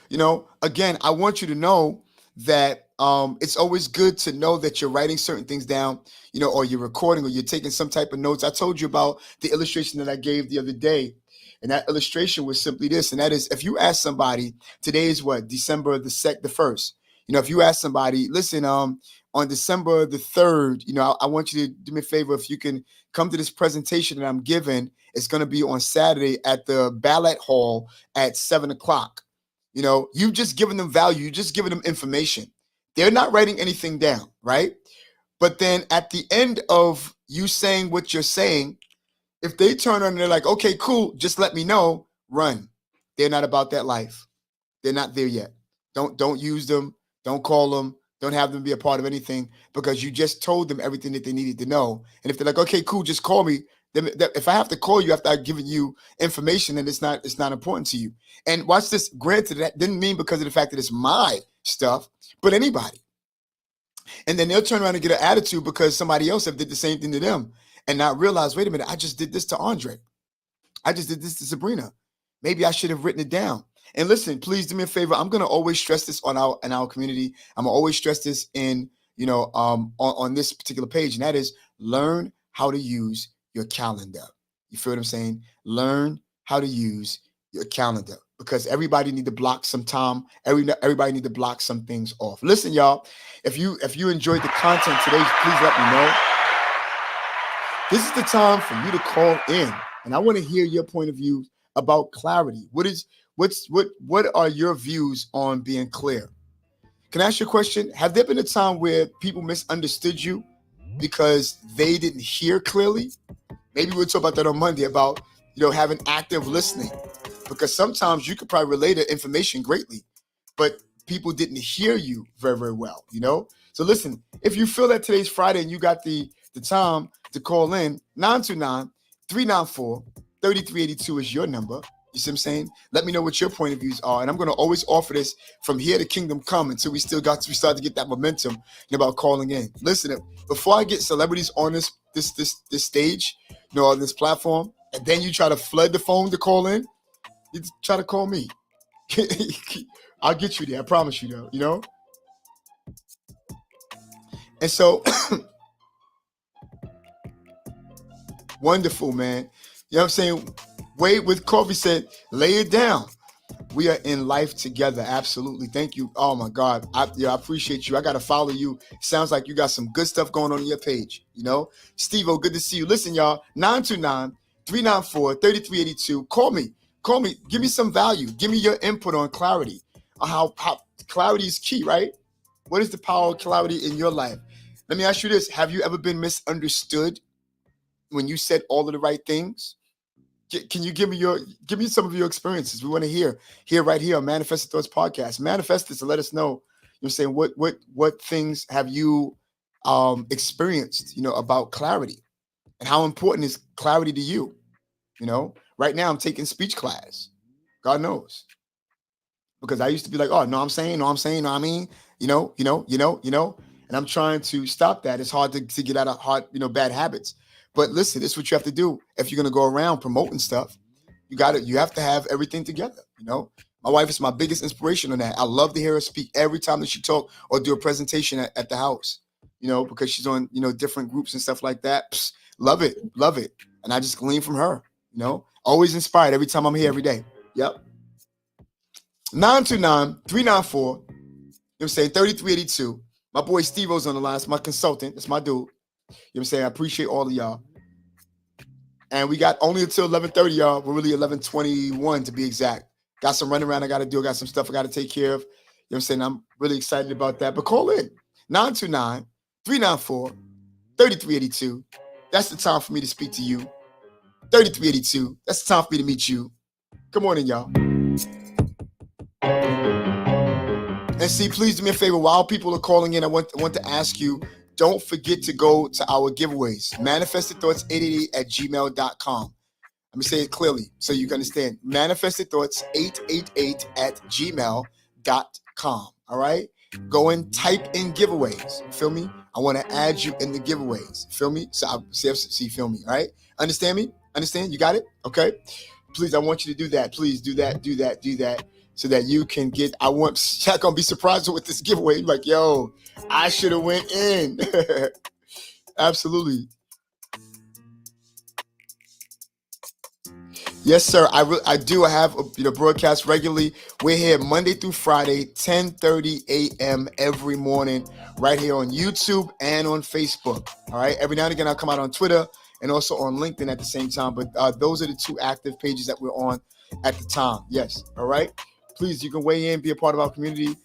Again, I want you to know that it's always good to know that you're writing certain things down, or you're recording or you're taking some type of notes. I told you about the illustration that I gave the other day. And that illustration was simply this. And that is, if you ask somebody, today is what, December the 1st. If you ask somebody, listen, on December the 3rd, I want you to do me a favor. If you can come to this presentation that I'm giving, it's going to be on Saturday at the Ballet Hall at 7:00. You've just given them value. You've just given them information. They're not writing anything down, right? But then at the end of you saying what you're saying, if they turn on and they're like, okay, cool, just let me know, run. They're not about that life. They're not there yet. Don't use them. Don't call them. Don't have them be a part of anything, because you just told them everything that they needed to know. And if they're like, okay, cool, just call me. Then if I have to call you after I've given you information, then it's not important to you. And watch this. Granted, that didn't mean because of the fact that it's my stuff, but anybody. And then they'll turn around and get an attitude because somebody else have did the same thing to them and not realize, wait a minute, I just did this to Andre. I just did this to Sabrina. Maybe I should have written it down. And listen, please do me a favor. I'm going to always stress this in our community. I'm going to always stress this on this particular page. And that is, learn how to use your calendar. You feel what I'm saying? Learn how to use your calendar, because everybody need to block some time. Everybody need to block some things off. Listen, y'all, if you enjoyed the content today, please let me know. This is the time for you to call in, and I want to hear your point of view about clarity. What are your views on being clear? Can I ask you a question? Have there been a time where people misunderstood you because they didn't hear clearly? Maybe we'll talk about that on Monday, about having active listening, because sometimes you could probably relay the information greatly, but people didn't hear you very, very well. So listen, if you feel that today's Friday and you got the time to call in, 929-394-3382 is your number. You see what I'm saying? Let me know what your point of views are. And I'm going to always offer this from here to kingdom come until we start to get that momentum about calling in. Listen, before I get celebrities on this stage, on this platform, and then you try to flood the phone to call in, You just try to call me. I'll get you there. I promise you, though. You know. And so, wonderful, man. You know what I'm saying? Wade with Coffee said, lay it down. We are in life together. Absolutely. Thank you. Oh, my God. I appreciate you. I got to follow you. Sounds like you got some good stuff going on your page. You know? Steve-O, good to see you. Listen, y'all. 929-394-3382. Call me. Call me. Give me some value. Give me your input on clarity. How clarity is key, right? What is the power of clarity in your life? Let me ask you this. Have you ever been misunderstood when you said all of the right things? Can you give me some of your experiences? We want to hear right here on Manifested Thoughts Podcast. Manifest this and let us know. You're saying what things have you experienced, about clarity, and how important is clarity to you? Right now I'm taking speech class. God knows, because I used to be like, oh no, I'm saying, no, I mean, and I'm trying to stop that. It's hard to get out of bad habits. But listen, this is what you have to do if you're going to go around promoting stuff. You have to have everything together. My wife is my biggest inspiration on that. I love to hear her speak every time that she talk or do a presentation at the house, because she's on, different groups and stuff like that. Psst, love it. And I just glean from her, always inspired every time I'm here every day. Yep. 929-394, 3382. My boy Steve-O's on the line. It's my consultant. It's my dude. I appreciate all of y'all. And we got only until 11:30, y'all. We're really 11:21 to be exact. Got some running around I got to do. Got some stuff I got to take care of. I'm really excited about that. But call in. 929-394-3382. That's the time for me to speak to you. 3382. That's the time for me to meet you. Good morning, y'all. And see, please do me a favor. While people are calling in, I want to ask you, don't forget to go to our giveaways. ManifestedThoughts888@gmail.com. Let me say it clearly so you can understand. ManifestedThoughts888@gmail.com. All right? Go and type in giveaways. Feel me? I want to add you in the giveaways. Feel me? So CFC, feel me? All right? Understand me? Understand? You got it? Okay? Please, I want you to do that. Please do that. So that you can get, y'all gonna be surprised with this giveaway. You're like, yo, I should have went in. Absolutely. Yes, sir. I do. I have broadcast regularly. We're here Monday through Friday, 10:30 a.m. every morning, right here on YouTube and on Facebook. All right. Every now and again, I'll come out on Twitter and also on LinkedIn at the same time. But those are the two active pages that we're on at the time. Yes. All right. Please, you can weigh in, be a part of our community.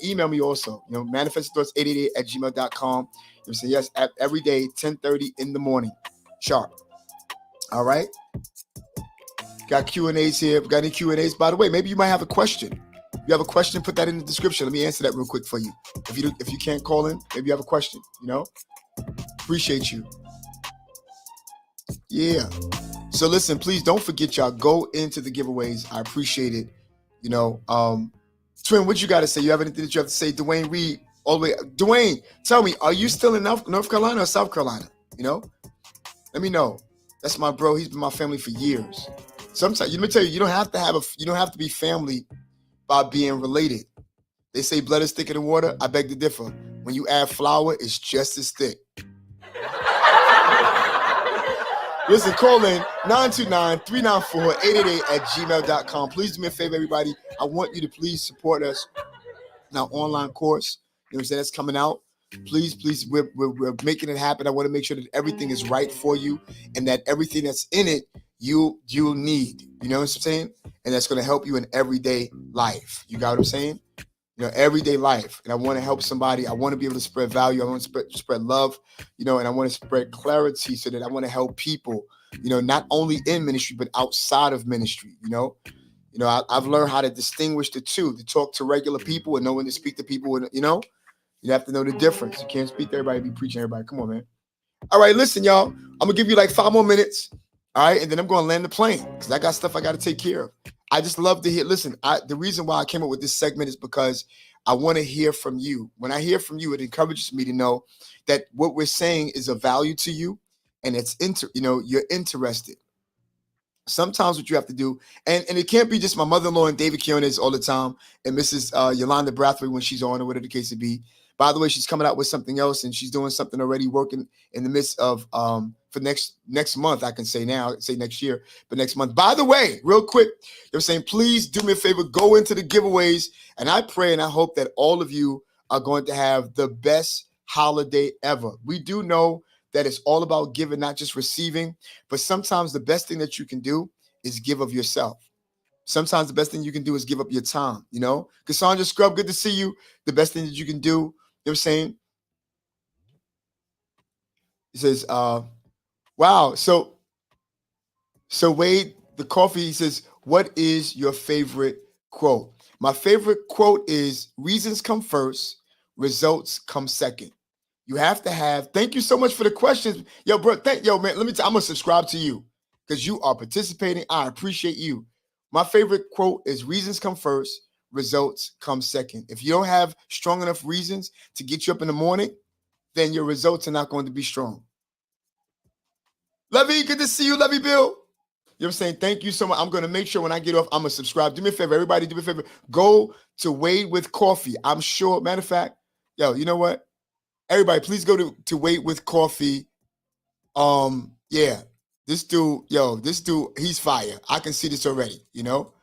Email me also. ManifestedThoughts888@gmail.com. Yes, every day, 10:30 in the morning, sharp. All right. Got Q&As here. Got any Q&As? By the way, maybe you might have a question. If you have a question, put that in the description. Let me answer that real quick for you. If you can't call in, maybe you have a question. Appreciate you. Yeah. So listen, please don't forget, y'all. Go into the giveaways. I appreciate it. Twin, what you got to say? You have anything that you have to say? Dwayne Reed, all the way. Dwayne, tell me, are you still in North Carolina or South Carolina? Let me know. That's my bro. He's been my family for years. Sometimes, let me tell you, you don't have to be family by being related. They say blood is thicker than water. I beg to differ. When you add flour, it's just as thick. Listen, call in 929-394-888@gmail.com. Please do me a favor, everybody. I want you to please support us in our online course. That's coming out. Please, we're making it happen. I want to make sure that everything is right for you and that everything that's in it, you'll need. You know what I'm saying? And that's going to help you in everyday life. You got what I'm saying? Everyday life. And I want to help somebody. I want to be able to spread value. I want to spread love, and I want to spread clarity so that I want to help people, not only in ministry, but outside of ministry. I've learned how to distinguish the two, to talk to regular people and know when to speak to people. And, you have to know the difference. You can't speak to everybody, be preaching everybody. Come on, man. All right, listen, y'all. I'm going to give you like 5 more minutes. All right. And then I'm going to land the plane because I got stuff I got to take care of. I just love to hear. Listen, the reason why I came up with this segment is because I want to hear from you. When I hear from you, it encourages me to know that what we're saying is of value to you, and it's you're interested. Sometimes what you have to do, and it can't be just my mother-in-law and David Quinones all the time, and Mrs. Yolanda Brathwaite when she's on, or whatever the case may be. By the way, she's coming out with something else, and she's doing something already, working in the midst of for next month. I can say now, say next year, but next month. By the way, real quick, I'm saying, please do me a favor, go into the giveaways, and I pray and I hope that all of you are going to have the best holiday ever. We do know that it's all about giving, not just receiving, but sometimes the best thing that you can do is give of yourself. Sometimes the best thing you can do is give up your time, you know? Cassandra Scrub, good to see you. The best thing that you can do, you know what I'm saying? He says, wow. So Wade, the coffee, he says, what is your favorite quote? My favorite quote is, reasons come first, results come second. You have to have, thank you so much for the questions. Yo, bro, man, let me I'm going to subscribe to you because you are participating. I appreciate you. My favorite quote is, reasons come first, results come second. If you don't have strong enough reasons to get you up in the morning, then your results are not going to be strong. Levy, good to see you, Levy Bill. You know what I'm saying? Thank you so much. I'm going to make sure when I get off, I'm going to subscribe. Do me a favor, everybody, do me a favor. Go to Wade with Coffee. I'm sure, matter of fact, yo, you know what? Everybody, please go to Wade with Coffee. Yeah, this dude, he's fire. I can see this already, you know?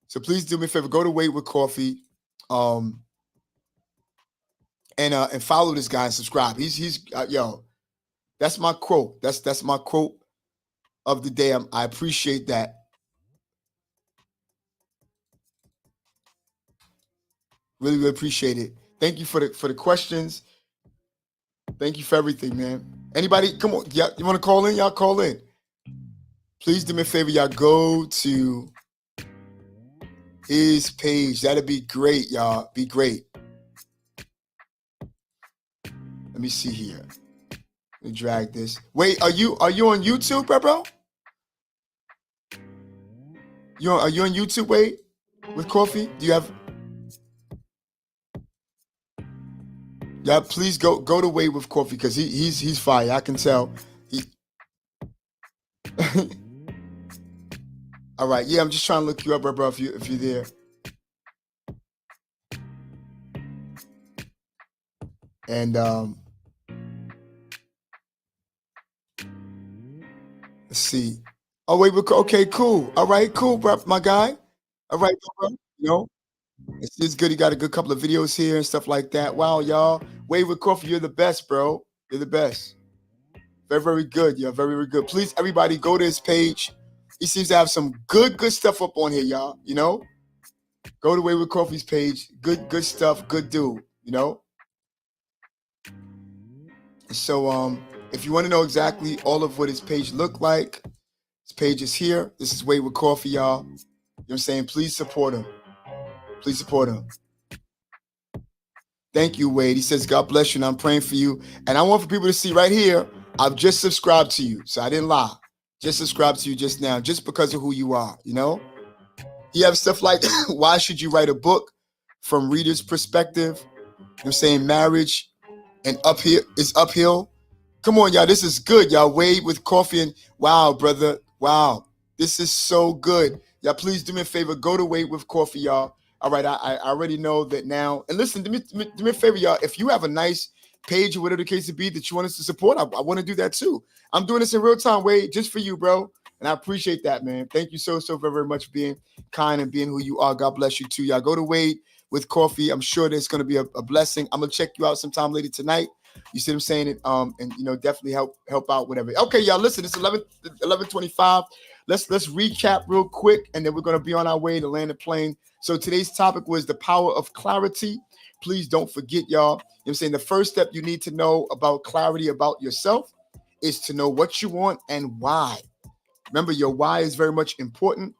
So please do me a favor, go to Wade with Coffee, and follow this guy and subscribe. He's that's my quote. That's my quote of the day. I appreciate that. Really, really appreciate it. Thank you for the questions. Thank you for everything, man. Anybody, come on. Yeah, you want to call in? Y'all call in. Please do me a favor. Y'all go to his page. That'd be great, y'all. Be great. Let me see here. Let me drag this. Wait, are you on YouTube, bro? Are you on YouTube, Wade, with Coffee? Do you have? Yeah, please go to Wade with Coffee because he's fire. I can tell. All right, yeah, I'm just trying to look you up, bro. If you're there. And let's see. Oh wait, okay, cool. All right, cool, bro, my guy. All right, bro. You know. It's good. You got a good couple of videos here and stuff like that. Wow, y'all. Wade with Coffee, you're the best, bro. You're the best. Very, very good. Yeah, very, very good. Please, everybody, go to his page. He seems to have some good stuff up on here, y'all. You know? Go to Wade with Coffee's page. Good stuff. Good dude. You know? So, if you want to know exactly all of what his page looked like, his page is here. This is Wade with Coffee, y'all. You know what I'm saying? Please support him. Please support him. Thank you, Wade. He says, God bless you, and I'm praying for you. And I want for people to see right here, I've just subscribed to you. So I didn't lie. Just subscribed to you just now, just because of who you are, you know? You have stuff like, why should you write a book from reader's perspective? You know what I'm saying? Marriage and uphill. Come on, y'all. This is good, y'all. Wade with Coffee. And wow, brother. Wow. This is so good. Y'all, please do me a favor. Go to Wade with Coffee, y'all. All right, I already know that now. And listen, do me a favor, y'all. If you have a nice page or whatever the case to be that you want us to support, I want to do that too. I'm doing this in real time, Wade, just for you, bro. And I appreciate that, man. Thank you so very, very much for being kind and being who you are. God bless you too, y'all. Go to Wade with Coffee. I'm sure there's going to be a blessing. I'm going to check you out sometime later tonight. You see what I'm saying? And you know, definitely help out, whatever. Okay, y'all, listen, it's 11:25. Let's recap real quick, and then we're going to be on our way to land the plane. So today's topic was the power of clarity. Please don't forget, y'all. You know what I'm saying? The first step you need to know about clarity about yourself is to know what you want and why. Remember, your why is very much important.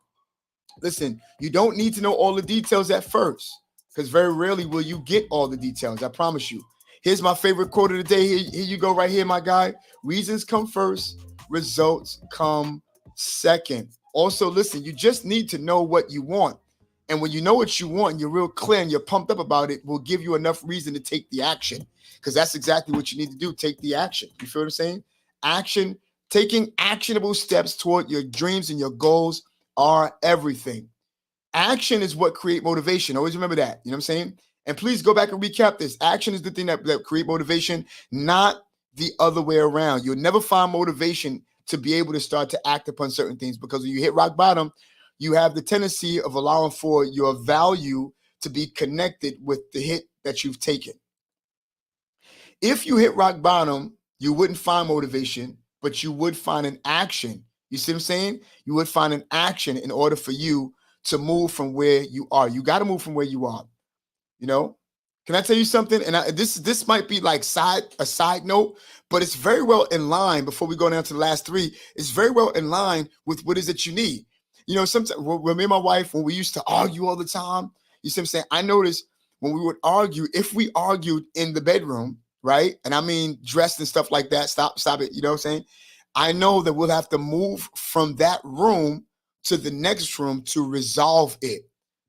Listen, you don't need to know all the details at first, because very rarely will you get all the details. I promise you. Here's my favorite quote of the day. Here you go right here, my guy. Reasons come first, results come second. Also, listen, you just need to know what you want. And when you know what you want, and you're real clear and you're pumped up about it, will give you enough reason to take the action. Because that's exactly what you need to do. Take the action. You feel what I'm saying? Action Taking actionable steps toward your dreams and your goals are everything. Action is what create motivation. Always remember that. You know what I'm saying? And please go back and recap this. Action is the thing that create motivation, not the other way around. You'll never find motivation to be able to start to act upon certain things, because when you hit rock bottom, you have the tendency of allowing for your value to be connected with the hit that you've taken. If you hit rock bottom, you wouldn't find motivation, but you would find an action. You see what I'm saying? You would find an action in order for you to move from where you are. You got to move from where you are. You know, can I tell you something? And this might be like a side note, but it's very well in line. Before we go down to the last three, it's very well in line with what is it you need. You know, sometimes when me and my wife, when we used to argue all the time, you see what I'm saying? I noticed when we would argue, if we argued in the bedroom, right? And I mean, dressed and stuff like that. Stop it. You know what I'm saying? I know that we'll have to move from that room to the next room to resolve it,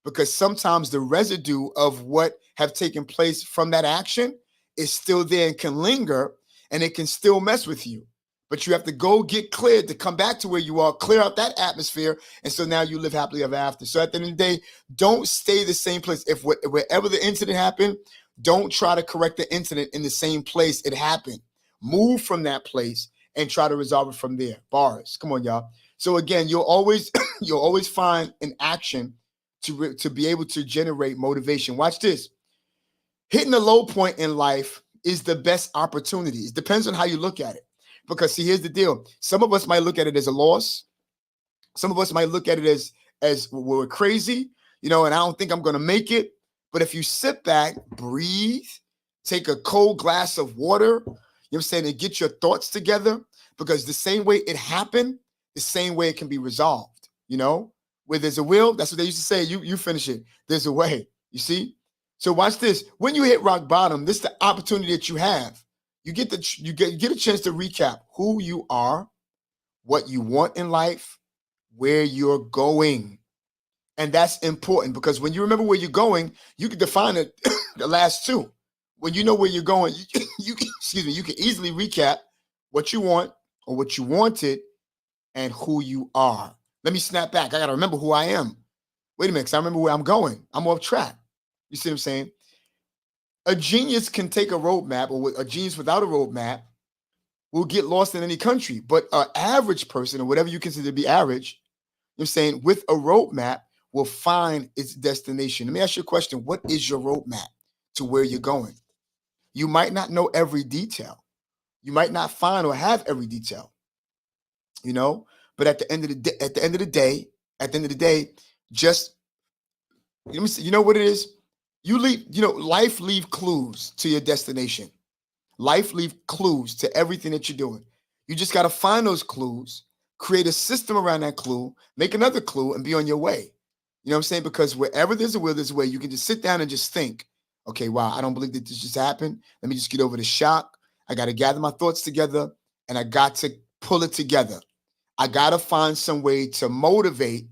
because sometimes the residue of what have taken place from that action is still there and can linger, and it can still mess with you. But you have to go get cleared to come back to where you are, clear out that atmosphere, and so now you live happily ever after. So at the end of the day, don't stay the same place. If wherever the incident happened, don't try to correct the incident in the same place it happened. Move from that place and try to resolve it from there. Bars. Come on, y'all. So again, you'll always find an action to be able to generate motivation. Watch this. Hitting a low point in life is the best opportunity. It depends on how you look at it. Because see, here's the deal. Some of us might look at it as a loss. Some of us might look at it as we're crazy, you know, and I don't think I'm going to make it. But if you sit back, breathe, take a cold glass of water, you know what I'm saying, and get your thoughts together, because the same way it happened, the same way it can be resolved, you know? Where there's a will, that's what they used to say, you finish it. There's a way, you see? So watch this. When you hit rock bottom, this is the opportunity that you have. You get a chance to recap who you are, what you want in life, where you're going. And that's important, because when you remember where you're going, you can define it, the last two. When you know where you're going, you can easily recap what you want or what you wanted and who you are. Let me snap back. I got to remember who I am. Wait a minute, because I remember where I'm going. I'm off track. You see what I'm saying? A genius can take a roadmap, or a genius without a roadmap will get lost in any country. But an average person, or whatever you consider to be average, you know what I'm saying, with a roadmap will find its destination. Let me ask you a question. What is your roadmap to where you're going? You might not know every detail. You might not find or have every detail, you know, but at the end of the day, just, let me see, you know what it is? Life leave clues to your destination. Life leave clues to everything that you're doing. You just got to find those clues, create a system around that clue, make another clue, and be on your way. You know what I'm saying? Because wherever there's a will, there's a way. You can just sit down and just think, okay, wow, I don't believe that this just happened. Let me just get over the shock. I got to gather my thoughts together, and I got to pull it together. I got to find some way to motivate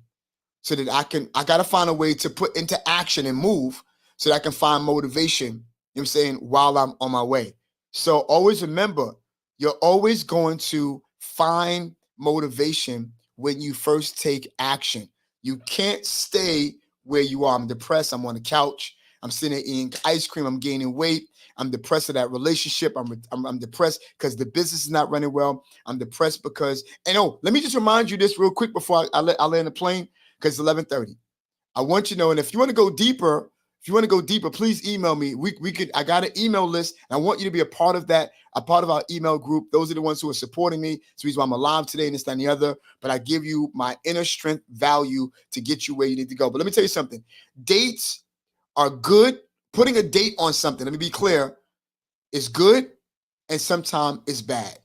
so that I got to find a way to put into action and move so that I can find motivation, you know what I'm saying, while I'm on my way. So always remember, you're always going to find motivation when you first take action. You can't stay where you are. I'm depressed. I'm on the couch. I'm sitting there eating ice cream. I'm gaining weight. I'm depressed at that relationship. I'm depressed because the business is not running well. I'm depressed because, and let me just remind you this real quick before I land the plane, because it's 11:30. I want you to know, and if you want to go deeper, please email me. I got an email list, and I want you to be a part of that, a part of our email group. Those are the ones who are supporting me. It's the reason why I'm alive today, and this, that, and the other. But I give you my inner strength value to get you where you need to go. But let me tell you something. Dates are good. Putting a date on something, let me be clear, is good, and sometimes it's bad.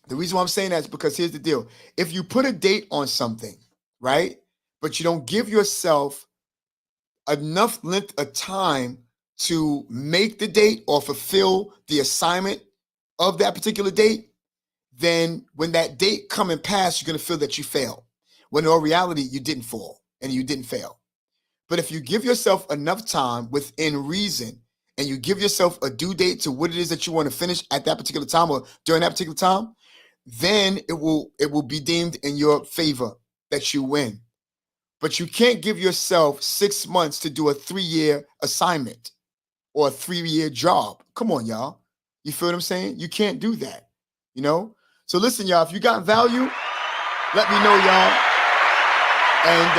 The reason why I'm saying that is because here's the deal. If you put a date on something, right, but you don't give yourself enough length of time to make the date or fulfill the assignment of that particular date, then when that date come and pass, you're going to feel that you failed. When in all reality, you didn't fall and you didn't fail. But if you give yourself enough time within reason, and you give yourself a due date to what it is that you want to finish at that particular time or during that particular time, then it will be deemed in your favor that you win. But you can't give yourself 6 months to do a 3-year assignment or a 3-year job. Come on, y'all. You feel what I'm saying? You can't do that, you know? So listen, y'all, if you got value, let me know, y'all. And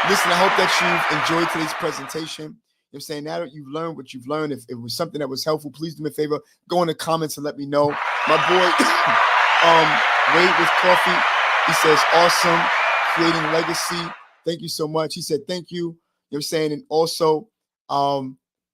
listen, I hope that you've enjoyed today's presentation. You know what I'm saying? Now that you've learned what you've learned, if it was something that was helpful, please do me a favor. Go in the comments and let me know. My boy, Wade with Coffee, he says, awesome, creating legacy. Thank you so much. He said, thank you. You know what I'm saying? And also,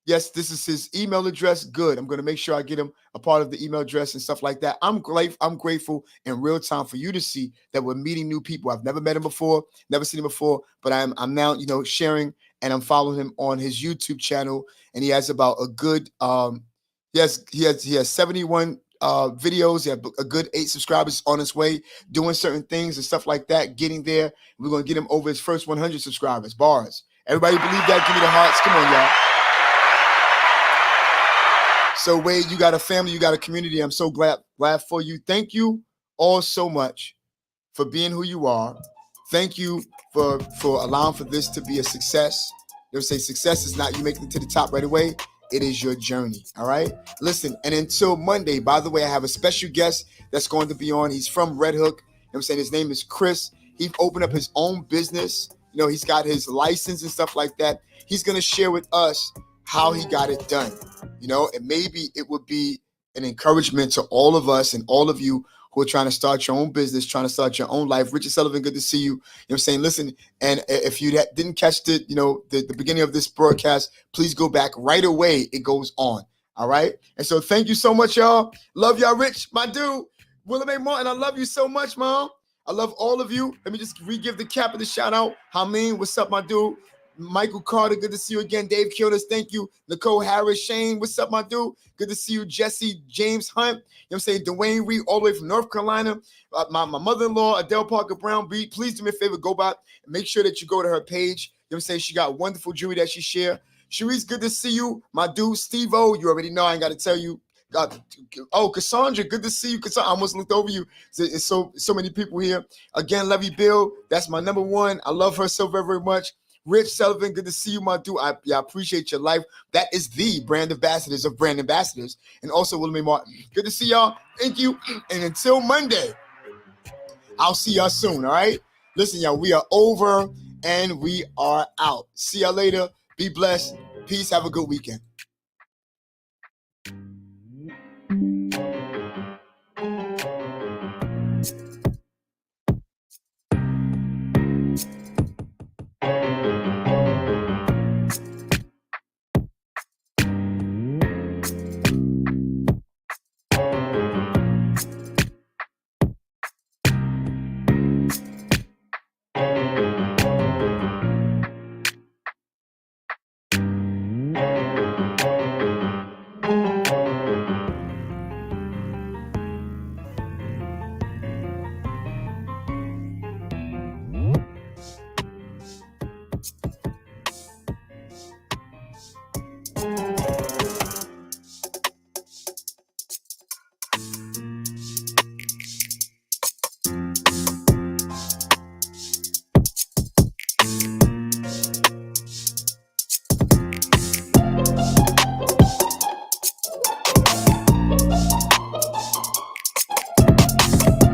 yes, this is his email address. Good. I'm going to make sure I get him a part of the email address and stuff like that. I'm grateful in real time for you to see that we're meeting new people. I've never met him before, never seen him before, but I'm now, you know, sharing, and I'm following him on his YouTube channel, and he has about a good he has 71 videos. He has a good 8 subscribers on his way, doing certain things and stuff like that, getting there. We're going to get him over his first 100 subscribers. Bars. Everybody believe that? Give me the hearts. Come on, y'all. So Wade, you got a family, you got a community. I'm so glad for you. Thank you all so much for being who you are. Thank you for allowing for this to be a success. They'll say success is not you making it to the top right away. It is your journey. All right. Listen, and until Monday, by the way, I have a special guest that's going to be on. He's from Red Hook. You know what I'm saying? His name is Chris. He opened up his own business. You know, he's got his license and stuff like that. He's going to share with us how he got it done. You know, and maybe it would be an encouragement to all of us and all of you who are trying to start your own business, trying to start your own life. Richard Sullivan, good to see you. You know what I'm saying? Listen, and if you didn't catch the beginning of this broadcast, please go back right away. It goes on. All right. And so thank you so much, y'all. Love y'all, Rich, my dude. William A. Martin, I love you so much, Mom. I love all of you. Let me just re-give the cap of the shout out. Hameen, what's up, my dude? Michael Carter, good to see you again. Dave Kionis, thank you. Nicole Harris, Shane, what's up, my dude? Good to see you. Jesse, James Hunt, you know what I'm saying? Dwayne Reed, all the way from North Carolina. My mother-in-law, Adele Parker Brown, please do me a favor, go back and make sure that you go to her page. You know what I'm saying? She got wonderful jewelry that she share. Sharice, good to see you. My dude, Steve-O, you already know, I ain't got to tell you. Cassandra, good to see you. Cassandra, I almost looked over you. It's so many people here. Again, Levy Bill, that's my number one. I love her so very, very much. Rich Sullivan, good to see you, my dude. I appreciate your life. That is the brand ambassadors of brand ambassadors. And also William A. Martin. Good to see y'all. Thank you. And until Monday, I'll see y'all soon, all right? Listen, y'all, we are over and we are out. See y'all later. Be blessed. Peace. Have a good weekend.